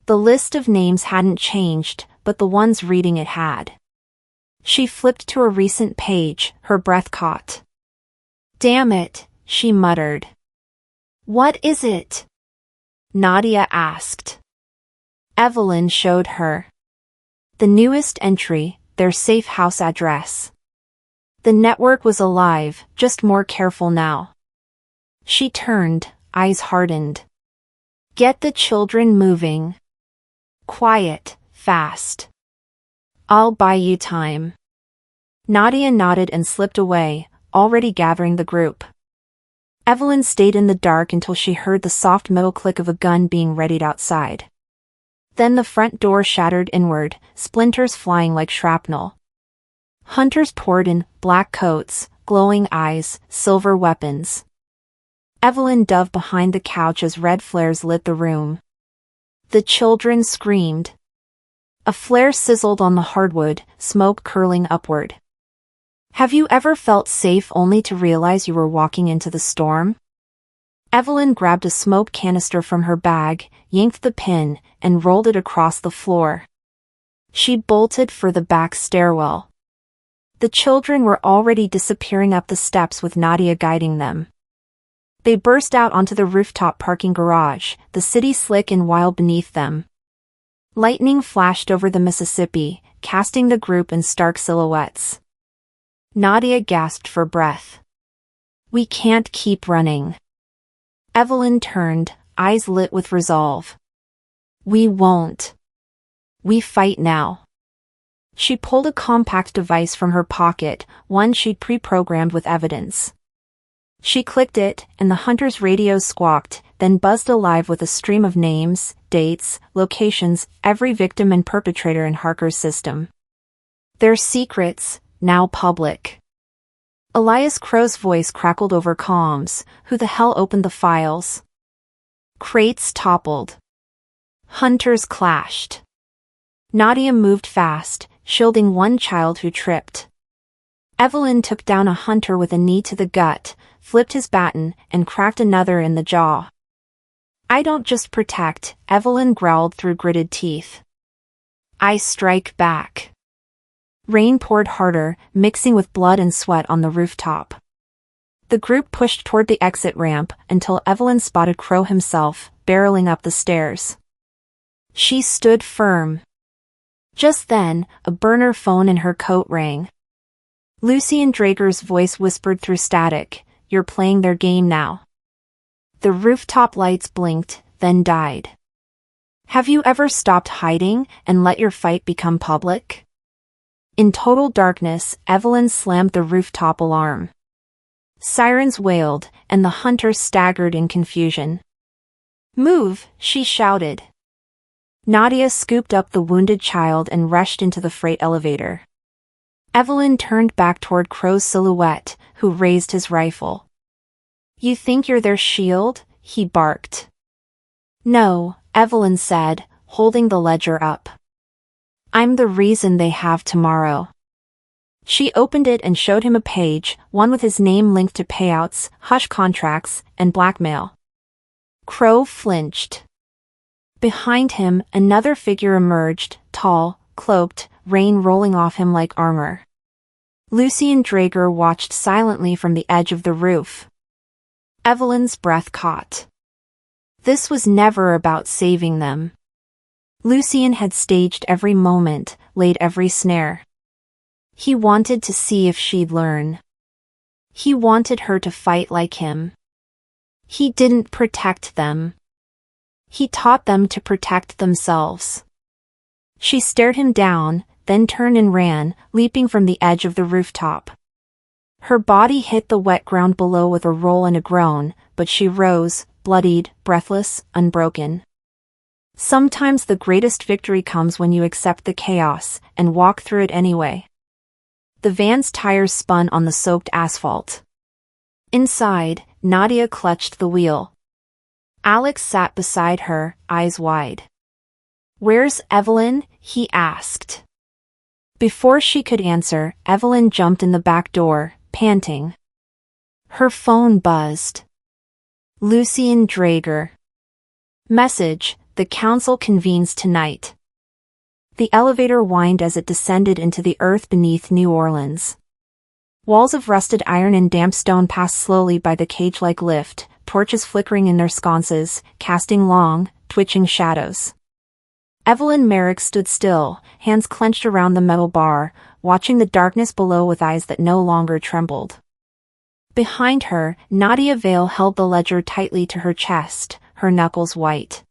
The list of names hadn't changed, but the ones reading it had. She flipped to a recent page, her breath caught. Damn it, she muttered. What is it? Nadia asked. Evelyn showed her. The newest entry, their safe house address. The network was alive, just more careful now. She turned, eyes hardened. Get the children moving. Quiet, fast. I'll buy you time. Nadia nodded and slipped away, already gathering the group. Evelyn stayed in the dark until she heard the soft metal click of a gun being readied outside. Then the front door shattered inward, splinters flying like shrapnel. Hunters poured in, black coats, glowing eyes, silver weapons. Evelyn dove behind the couch as red flares lit the room. The children screamed. A flare sizzled on the hardwood, smoke curling upward. Have you ever felt safe only to realize you were walking into the storm? Evelyn grabbed a smoke canister from her bag, yanked the pin, and rolled it across the floor. She bolted for the back stairwell. The children were already disappearing up the steps with Nadia guiding them. They burst out onto the rooftop parking garage, the city slick and wild beneath them. Lightning flashed over the Mississippi, casting the group in stark silhouettes. Nadia gasped for breath. We can't keep running. Evelyn turned, eyes lit with resolve. We won't. We fight now. She pulled a compact device from her pocket, one she'd pre-programmed with evidence. She clicked it, and the hunter's radio squawked, then buzzed alive with a stream of names, dates, locations, every victim and perpetrator in Harker's system. Their secrets, now public. Elias Crow's voice crackled over comms. Who the hell opened the files? Crates toppled. Hunters clashed. Nadia moved fast, shielding one child who tripped. Evelyn took down a hunter with a knee to the gut, flipped his baton, and cracked another in the jaw. I don't just protect, Evelyn growled through gritted teeth. I strike back. Rain poured harder, mixing with blood and sweat on the rooftop. The group pushed toward the exit ramp until Evelyn spotted Crow himself, barreling up the stairs. She stood firm. Just then, a burner phone in her coat rang. Lucien Drager's voice whispered through static, "You're playing their game now." The rooftop lights blinked, then died. Have you ever stopped hiding and let your fight become public? In total darkness, Evelyn slammed the rooftop alarm. Sirens wailed, and the hunter staggered in confusion. Move, she shouted. Nadia scooped up the wounded child and rushed into the freight elevator. Evelyn turned back toward Crow's silhouette, who raised his rifle. You think you're their shield? He barked. No, Evelyn said, holding the ledger up. I'm the reason they have tomorrow. She opened it and showed him a page, one with his name linked to payouts, hush contracts, and blackmail. Crow flinched. Behind him, another figure emerged, tall, cloaked, rain rolling off him like armor. Lucien Drager watched silently from the edge of the roof. Evelyn's breath caught. This was never about saving them. Lucien had staged every moment, laid every snare. He wanted to see if she'd learn. He wanted her to fight like him. He didn't protect them. He taught them to protect themselves. She stared him down, then turned and ran, leaping from the edge of the rooftop. Her body hit the wet ground below with a roll and a groan, but she rose, bloodied, breathless, unbroken. Sometimes the greatest victory comes when you accept the chaos and walk through it anyway. The van's tires spun on the soaked asphalt. Inside, Nadia clutched the wheel. Alex sat beside her, eyes wide. Where's Evelyn? He asked. Before she could answer, Evelyn jumped in the back door, panting. Her phone buzzed. Lucien Drager. Message, the council convenes tonight. The elevator whined as it descended into the earth beneath New Orleans. Walls of rusted iron and damp stone passed slowly by the cage-like lift, torches flickering in their sconces, casting long, twitching shadows. Evelyn Merrick stood still, hands clenched around the metal bar, watching the darkness below with eyes that no longer trembled. Behind her, Nadia Vale held the ledger tightly to her chest, her knuckles white.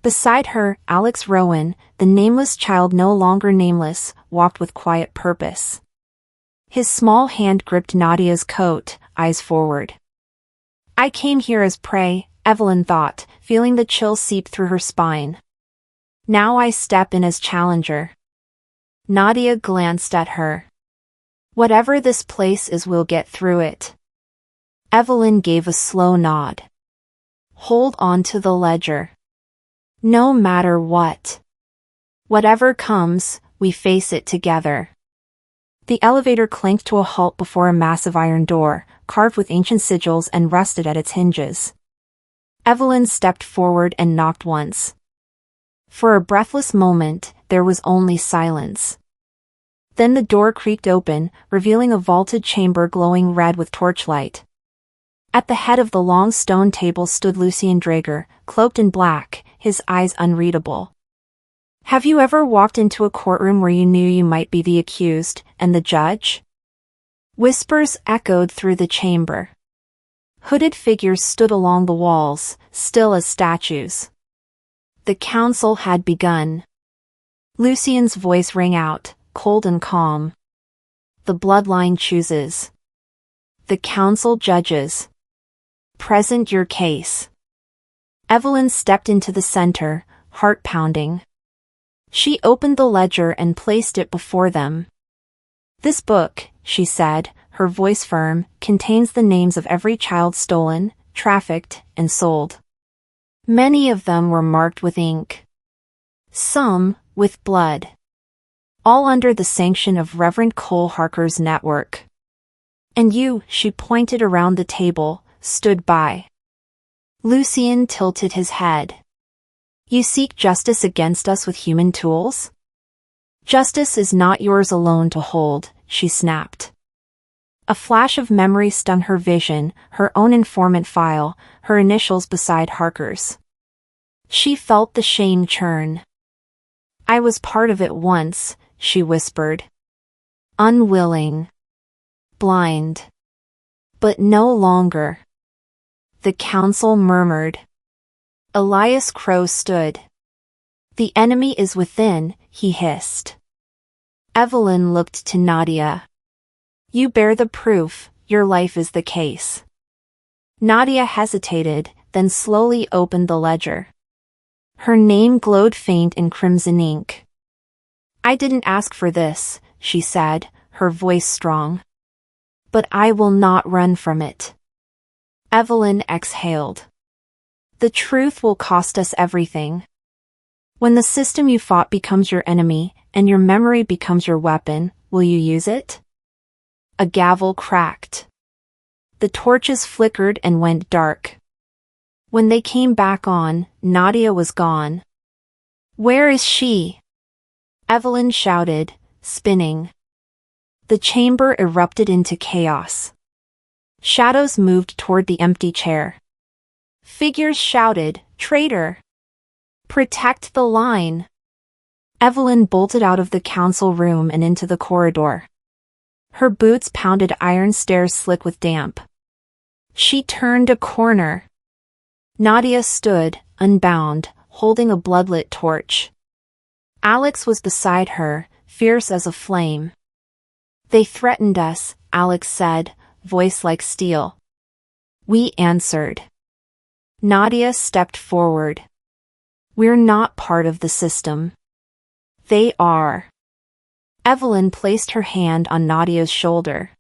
Beside her, Alex Rowan, the nameless child no longer nameless, walked with quiet purpose. His small hand gripped Nadia's coat, eyes forward. I came here as prey, Evelyn thought, feeling the chill seep through her spine. Now I step in as challenger. Nadia glanced at her. Whatever this place is, we'll get through it. Evelyn gave a slow nod. Hold on to the ledger. No matter what. Whatever comes, we face it together. The elevator clanked to a halt before a massive iron door, carved with ancient sigils and rusted at its hinges. Evelyn stepped forward and knocked once. For a breathless moment, there was only silence. Then the door creaked open, revealing a vaulted chamber glowing red with torchlight. At the head of the long stone table stood Lucien Drager, cloaked in black, his eyes unreadable. Have you ever walked into a courtroom where you knew you might be the accused, and the judge? Whispers echoed through the chamber. Hooded figures stood along the walls, still as statues. The council had begun. Lucien's voice rang out, cold and calm. The bloodline chooses. The council judges. Present your case. Evelyn stepped into the center, heart pounding. She opened the ledger and placed it before them. This book, she said, her voice firm, contains the names of every child stolen, trafficked, and sold. Many of them were marked with ink. Some, with blood. All under the sanction of Reverend Cole Harker's network. And you, she pointed around the table, stood by. Lucien tilted his head. You seek justice against us with human tools? Justice is not yours alone to hold, she snapped. A flash of memory stung her vision, her own informant file, her initials beside Harker's. She felt the shame churn. I was part of it once, she whispered. Unwilling. Blind. But no longer. The council murmured. Elias Crow stood. The enemy is within, he hissed. Evelyn looked to Nadia. You bear the proof, your life is the case. Nadia hesitated, then slowly opened the ledger. Her name glowed faint in crimson ink. I didn't ask for this, she said, her voice strong. But I will not run from it. Evelyn exhaled. The truth will cost us everything. When the system you fought becomes your enemy, and your memory becomes your weapon, will you use it? A gavel cracked. The torches flickered and went dark. When they came back on, Nadia was gone. Where is she? Evelyn shouted, spinning. The chamber erupted into chaos. Shadows moved toward the empty chair. Figures shouted, traitor! Protect the line! Evelyn bolted out of the council room and into the corridor. Her boots pounded iron stairs slick with damp. She turned a corner. Nadia stood, unbound, holding a bloodlit torch. Alex was beside her, fierce as a flame. They threatened us, Alex said, voice like steel. We answered. Nadia stepped forward. We're not part of the system. They are. Evelyn placed her hand on Nadia's shoulder.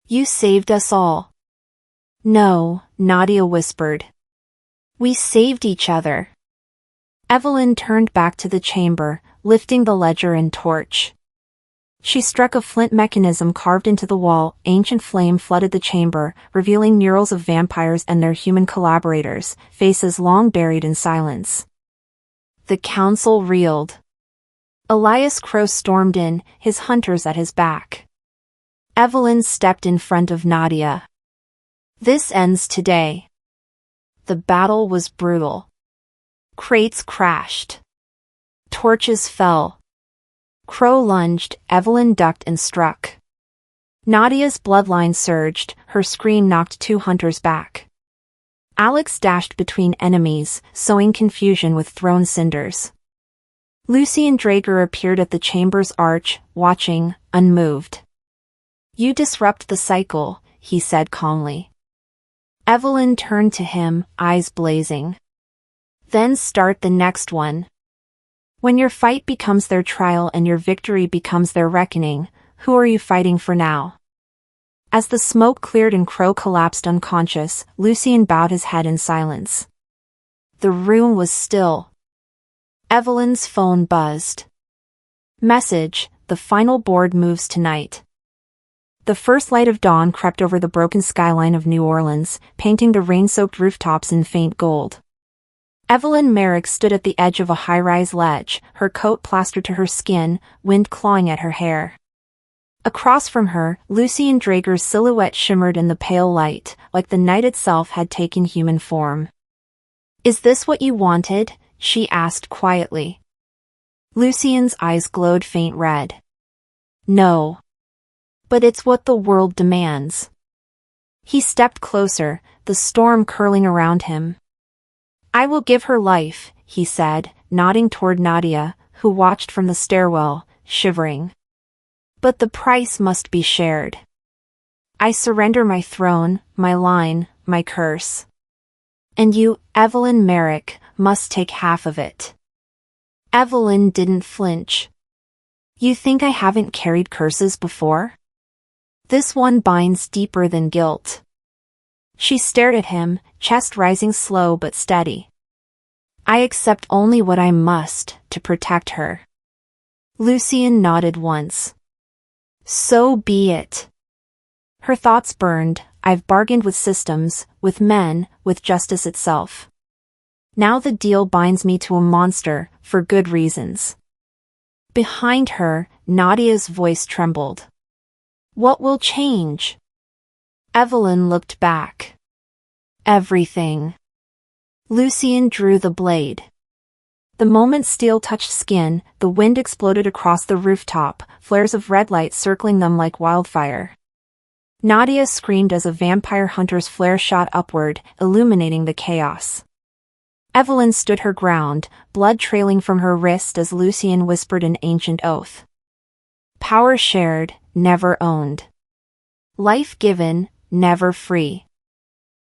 You saved us all. No, Nadia whispered. We saved each other. Evelyn turned back to the chamber, lifting the ledger and torch. She struck a flint mechanism carved into the wall. Ancient flame flooded the chamber, revealing murals of vampires and their human collaborators, faces long buried in silence. The council reeled. Elias Crow stormed in, his hunters at his back. Evelyn stepped in front of Nadia. This ends today. The battle was brutal. Crates crashed. Torches fell. Crow lunged, Evelyn ducked and struck. Nadia's bloodline surged, her scream knocked two hunters back. Alex dashed between enemies, sowing confusion with thrown cinders. Lucien Drager appeared at the chamber's arch, watching, unmoved. You disrupt the cycle, he said calmly. Evelyn turned to him, eyes blazing. Then start the next one. When your fight becomes their trial and your victory becomes their reckoning, who are you fighting for now? As the smoke cleared and Crow collapsed unconscious, Lucien bowed his head in silence. The room was still. Evelyn's phone buzzed. Message, the final board moves tonight. The first light of dawn crept over the broken skyline of New Orleans, painting the rain-soaked rooftops in faint gold. Evelyn Merrick stood at the edge of a high-rise ledge, her coat plastered to her skin, wind clawing at her hair. Across from her, Lucien Drager's silhouette shimmered in the pale light, like the night itself had taken human form. Is this what you wanted? She asked quietly. Lucien's eyes glowed faint red. No. But it's what the world demands. He stepped closer, the storm curling around him. I will give her life, he said, nodding toward Nadia, who watched from the stairwell, shivering. But the price must be shared. I surrender my throne, my line, my curse. And you, Evelyn Merrick, must take half of it. Evelyn didn't flinch. You think I haven't carried curses before? This one binds deeper than guilt. She stared at him, chest rising slow but steady. I accept only what I must, to protect her. Lucien nodded once. So be it. Her thoughts burned. I've bargained with systems, with men, with justice itself. Now the deal binds me to a monster, for good reasons. Behind her, Nadia's voice trembled. What will change? Evelyn looked back. Everything. Lucien drew the blade. The moment steel touched skin, the wind exploded across the rooftop, flares of red light circling them like wildfire. Nadia screamed as a vampire hunter's flare shot upward, illuminating the chaos. Evelyn stood her ground, blood trailing from her wrist as Lucien whispered an ancient oath. Power shared, never owned. Life given, never free.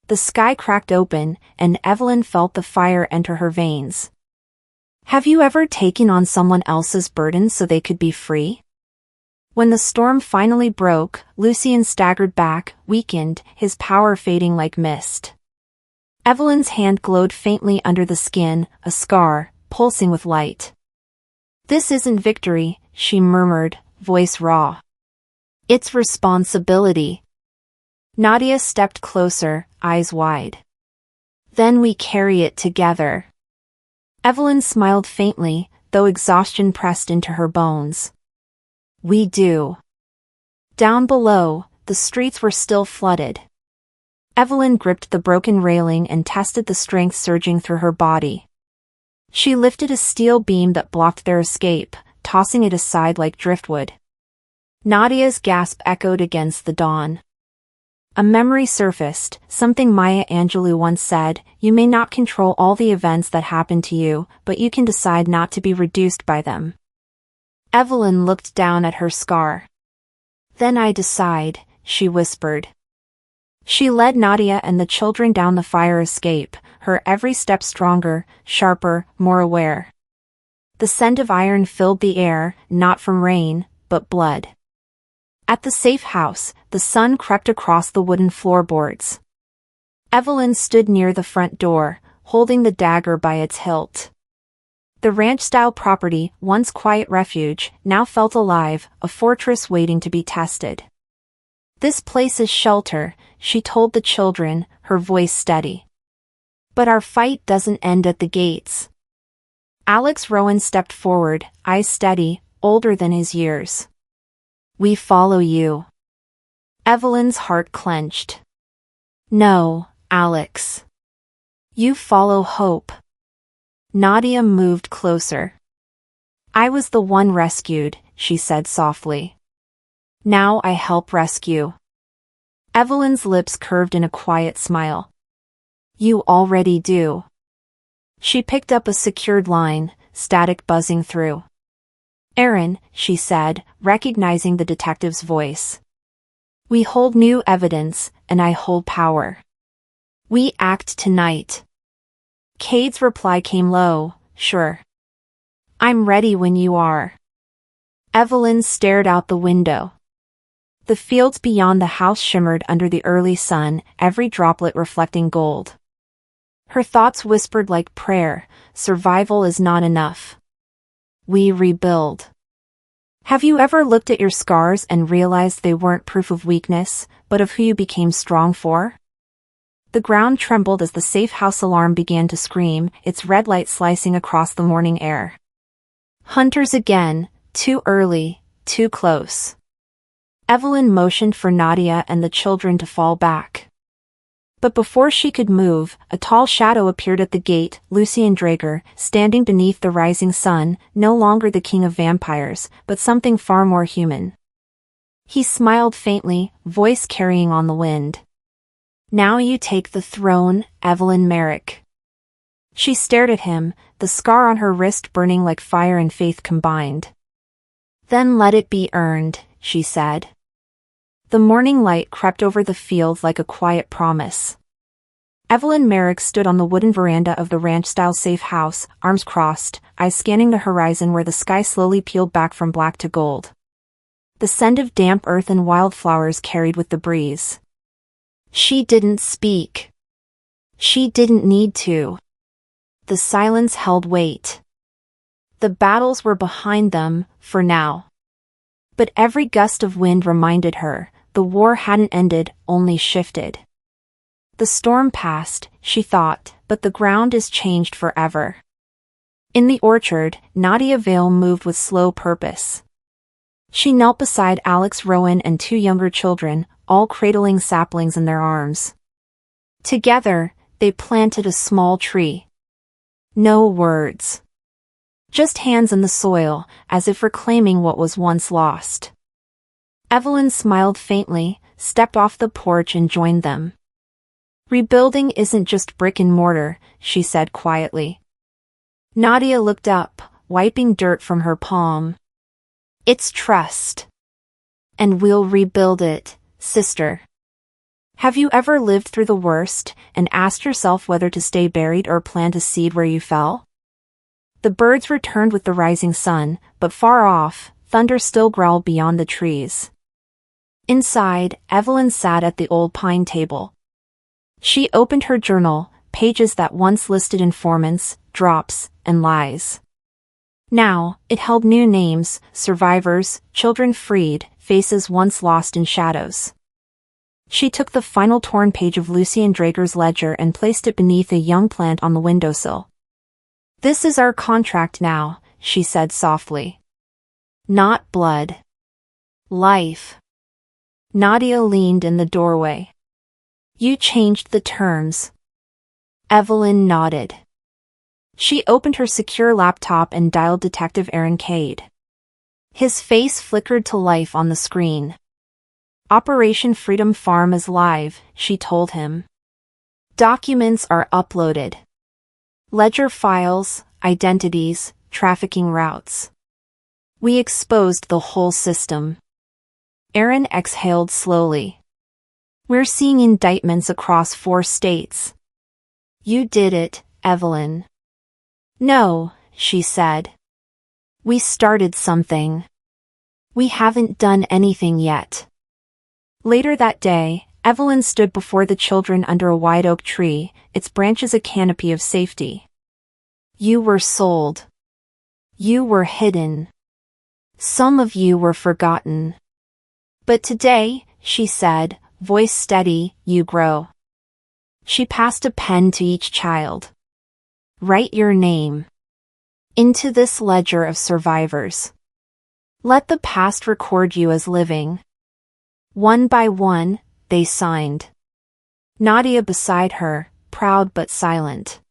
The sky cracked open, and Evelyn felt the fire enter her veins. Have you ever taken on someone else's burden so they could be free? When the storm finally broke, Lucien staggered back, weakened, his power fading like mist. Evelyn's hand glowed faintly under the skin, a scar, pulsing with light. This isn't victory, she murmured, voice raw. It's responsibility. Nadia stepped closer, eyes wide. Then we carry it together. Evelyn smiled faintly, though exhaustion pressed into her bones. We do. Down below, the streets were still flooded. Evelyn gripped the broken railing and tested the strength surging through her body. She lifted a steel beam that blocked their escape, tossing it aside like driftwood. Nadia's gasp echoed against the dawn. A memory surfaced, something Maya Angelou once said, you may not control all the events that happen to you, but you can decide not to be reduced by them. Evelyn looked down at her scar. Then I decide, she whispered. She led Nadia and the children down the fire escape, her every step stronger, sharper, more aware. The scent of iron filled the air, not from rain, but blood. At the safe house, the sun crept across the wooden floorboards. Evelyn stood near the front door, holding the dagger by its hilt. The ranch-style property, once quiet refuge, now felt alive, a fortress waiting to be tested. This place is shelter, she told the children, her voice steady. But our fight doesn't end at the gates. Alex Rowan stepped forward, eyes steady, older than his years. We follow you. Evelyn's heart clenched. No, Alex. You follow hope. Nadia moved closer. I was the one rescued, she said softly. Now I help rescue. Evelyn's lips curved in a quiet smile. You already do. She picked up a secured line, static buzzing through. Aaron, she said, recognizing the detective's voice. We hold new evidence, and I hold power. We act tonight. Cade's reply came low, sure. I'm ready when you are. Evelyn stared out the window. The fields beyond the house shimmered under the early sun, every droplet reflecting gold. Her thoughts whispered like prayer, survival is not enough. We rebuild. Have you ever looked at your scars and realized they weren't proof of weakness, but of who you became strong for? The ground trembled as the safe house alarm began to scream, its red light slicing across the morning air. Hunters again, too early, too close. Evelyn motioned for Nadia and the children to fall back. But before she could move, a tall shadow appeared at the gate, Lucien Drager, standing beneath the rising sun, no longer the king of vampires, but something far more human. He smiled faintly, voice carrying on the wind. Now you take the throne, Evelyn Merrick. She stared at him, the scar on her wrist burning like fire and faith combined. Then let it be earned, she said. The morning light crept over the field like a quiet promise. Evelyn Merrick stood on the wooden veranda of the ranch-style safe house, arms crossed, eyes scanning the horizon where the sky slowly peeled back from black to gold. The scent of damp earth and wildflowers carried with the breeze. She didn't speak. She didn't need to. The silence held weight. The battles were behind them, for now. But every gust of wind reminded her, the war hadn't ended, only shifted. The storm passed, she thought, but the ground is changed forever. In the orchard, Nadia Vale moved with slow purpose. She knelt beside Alex Rowan and two younger children, all cradling saplings in their arms. Together, they planted a small tree. No words. Just hands in the soil, as if reclaiming what was once lost. Evelyn smiled faintly, stepped off the porch and joined them. Rebuilding isn't just brick and mortar, she said quietly. Nadia looked up, wiping dirt from her palm. It's trust. And we'll rebuild it, sister. Have you ever lived through the worst, and asked yourself whether to stay buried or plant a seed where you fell? The birds returned with the rising sun, but far off, thunder still growled beyond the trees. Inside, Evelyn sat at the old pine table. She opened her journal, pages that once listed informants, drops, and lies. Now, it held new names, survivors, children freed, faces once lost in shadows. She took the final torn page of Lucien Drager's ledger and placed it beneath a young plant on the windowsill. This is our contract now, she said softly. Not blood. Life. Nadia leaned in the doorway. You changed the terms. Evelyn nodded. She opened her secure laptop and dialed Detective Aaron Cade. His face flickered to life on the screen. Operation Freedom Farm is live, she told him. Documents are uploaded. Ledger files, identities, trafficking routes. We exposed the whole system. Aaron exhaled slowly. We're seeing indictments across 4 states. You did it, Evelyn. No, she said. We started something. We haven't done anything yet. Later that day, Evelyn stood before the children under a wide oak tree, its branches a canopy of safety. You were sold. You were hidden. Some of you were forgotten. But today, she said, voice steady, you grow. She passed a pen to each child. Write your name into this ledger of survivors. Let the past record you as living. One by one, they signed. Nadia beside her, proud but silent.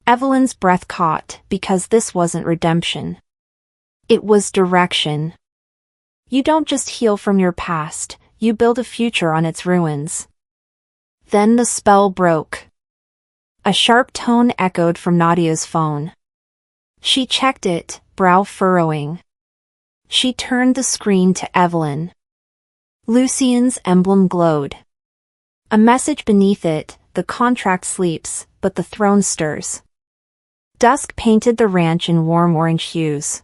Evelyn's breath caught, because this wasn't redemption. It was direction. You don't just heal from your past, you build a future on its ruins. Then the spell broke. A sharp tone echoed from Nadia's phone. She checked it, brow furrowing. She turned the screen to Evelyn. Lucien's emblem glowed. A message beneath it, the contract sleeps, but the throne stirs. Dusk painted the ranch in warm orange hues.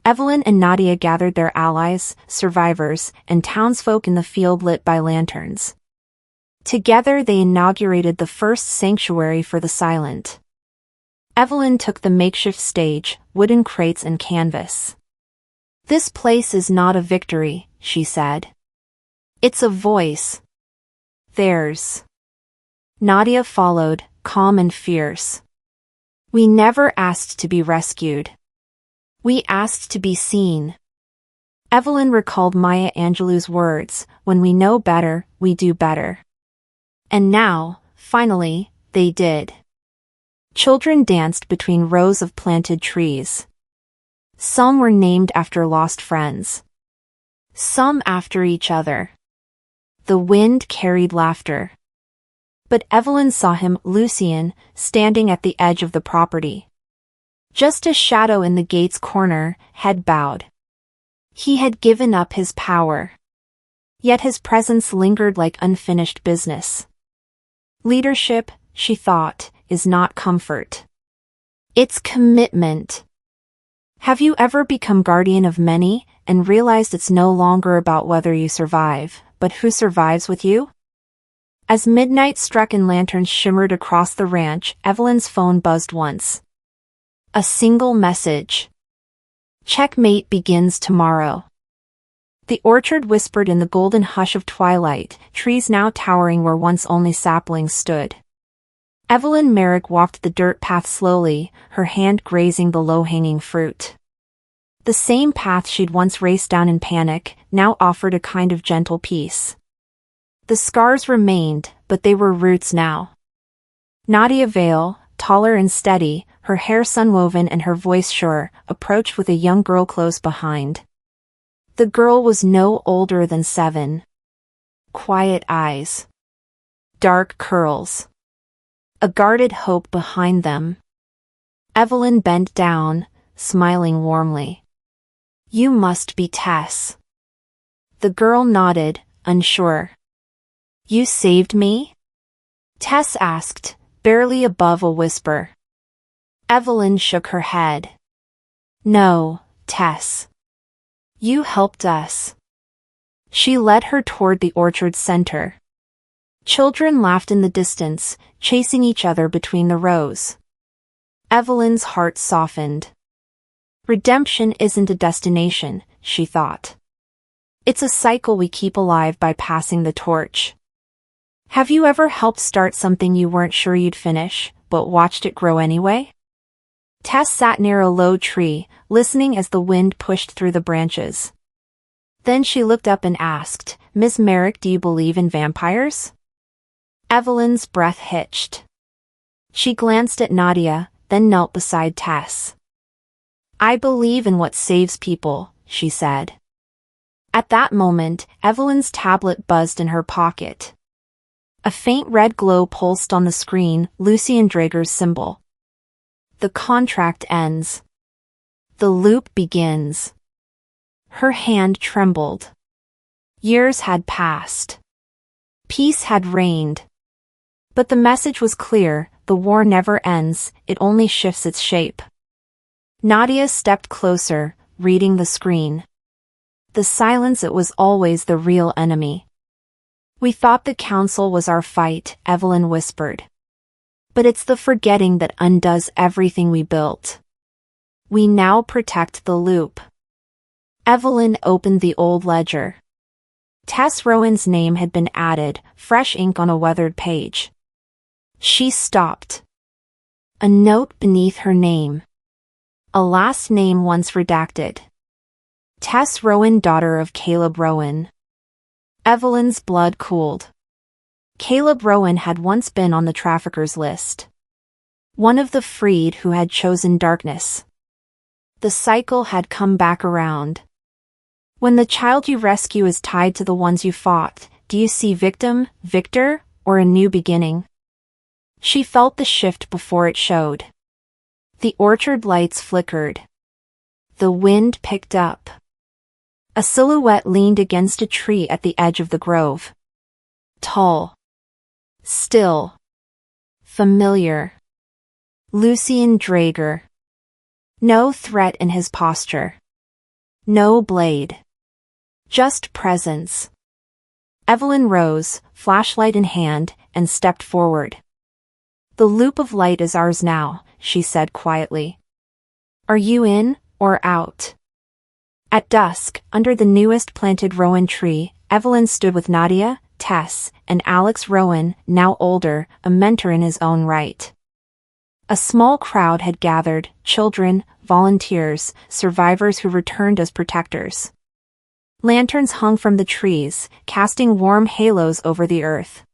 Evelyn and Nadia gathered their allies, survivors, and townsfolk in the field lit by lanterns. Together they inaugurated the first sanctuary for the silent. Evelyn took the makeshift stage, wooden crates and canvas. This place is not a victory, she said. It's a voice. Theirs. Nadia followed, calm and fierce. We never asked to be rescued. We asked to be seen. Evelyn recalled Maya Angelou's words, when we know better, we do better. And now, finally, they did. Children danced between rows of planted trees. Some were named after lost friends. Some after each other. The wind carried laughter. But Evelyn saw him, Lucien, standing at the edge of the property. Just a shadow in the gate's corner, head bowed. He had given up his power. Yet his presence lingered like unfinished business. Leadership, she thought, is not comfort. It's commitment. Have you ever become guardian of many and realized it's no longer about whether you survive, but who survives with you? As midnight struck and lanterns shimmered across the ranch, Evelyn's phone buzzed once. A single message. Checkmate begins tomorrow. The orchard whispered in the golden hush of twilight, trees now towering where once only saplings stood. Evelyn Merrick walked the dirt path slowly, her hand grazing the low-hanging fruit. The same path she'd once raced down in panic, now offered a kind of gentle peace. The scars remained, but they were roots now. Nadia Vale, taller and steady, her hair sunwoven and her voice sure, approached with a young girl close behind. The girl was no older than 7. Quiet eyes. Dark curls. A guarded hope behind them. Evelyn bent down, smiling warmly. You must be Tess. The girl nodded, unsure. You saved me? Tess asked, barely above a whisper. Evelyn shook her head. No, Tess. You helped us. She led her toward the orchard's center. Children laughed in the distance, chasing each other between the rows. Evelyn's heart softened. Redemption isn't a destination, she thought. It's a cycle we keep alive by passing the torch. Have you ever helped start something you weren't sure you'd finish, but watched it grow anyway? Tess sat near a low tree, listening as the wind pushed through the branches. Then she looked up and asked, Miss Merrick, do you believe in vampires? Evelyn's breath hitched. She glanced at Nadia, then knelt beside Tess. I believe in what saves people, she said. At that moment, Evelyn's tablet buzzed in her pocket. A faint red glow pulsed on the screen, Lucian Drager's symbol. The contract ends. The loop begins. Her hand trembled. Years had passed. Peace had reigned. But the message was clear, the war never ends, it only shifts its shape. Nadia stepped closer, reading the screen. The silence, it was always the real enemy. We thought the council was our fight, Evelyn whispered. But it's the forgetting that undoes everything we built. We now protect the loop. Evelyn opened the old ledger. Tess Rowan's name had been added, fresh ink on a weathered page. She stopped. A note beneath her name. A last name once redacted. Tess Rowan, daughter of Caleb Rowan. Evelyn's blood cooled. Caleb Rowan had once been on the traffickers list. One of the freed who had chosen darkness. The cycle had come back around. When the child you rescue is tied to the ones you fought, do you see victim, victor, or a new beginning? She felt the shift before it showed. The orchard lights flickered. The wind picked up. A silhouette leaned against a tree at the edge of the grove. Tall. Still. Familiar. Lucian Drager. No threat in his posture. No blade. Just presence. Evelyn rose, flashlight in hand, and stepped forward. The loop of light is ours now, she said quietly. Are you in, or out? At dusk, under the newest planted rowan tree, Evelyn stood with Nadia, Tess, and Alex Rowan, now older, a mentor in his own right. A small crowd had gathered, children, volunteers, survivors who returned as protectors. Lanterns hung from the trees, casting warm halos over the earth.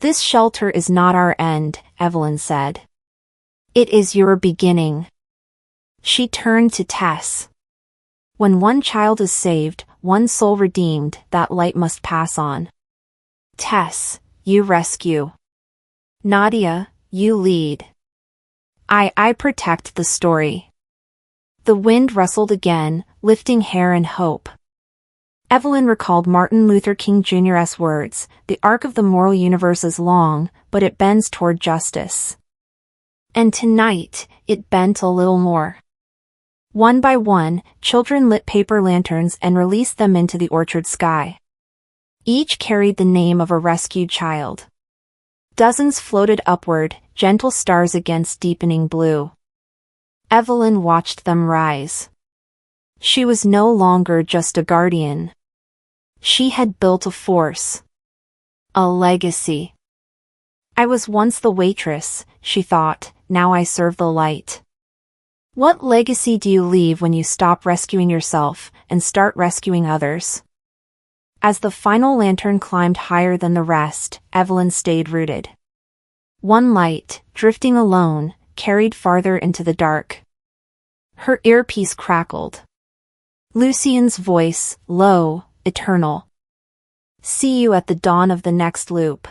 This shelter is not our end, Evelyn said. It is your beginning. She turned to Tess. When one child is saved, one soul redeemed, that light must pass on. Tess, you rescue. Nadia, you lead. I protect the story. The wind rustled again, lifting hair and hope. Evelyn recalled Martin Luther King Jr.'s words, "The arc of the moral universe is long, but it bends toward justice." And tonight, it bent a little more. One by one, children lit paper lanterns and released them into the orchard sky. Each carried the name of a rescued child. Dozens floated upward, gentle stars against deepening blue. Evelyn watched them rise. She was no longer just a guardian. She had built a force. A legacy. "I was once the waitress," she thought, "now I serve the light." What legacy do you leave when you stop rescuing yourself and start rescuing others? As the final lantern climbed higher than the rest, Evelyn stayed rooted. One light, drifting alone, carried farther into the dark. Her earpiece crackled. Lucien's voice, low, eternal. "See you at the dawn of the next loop."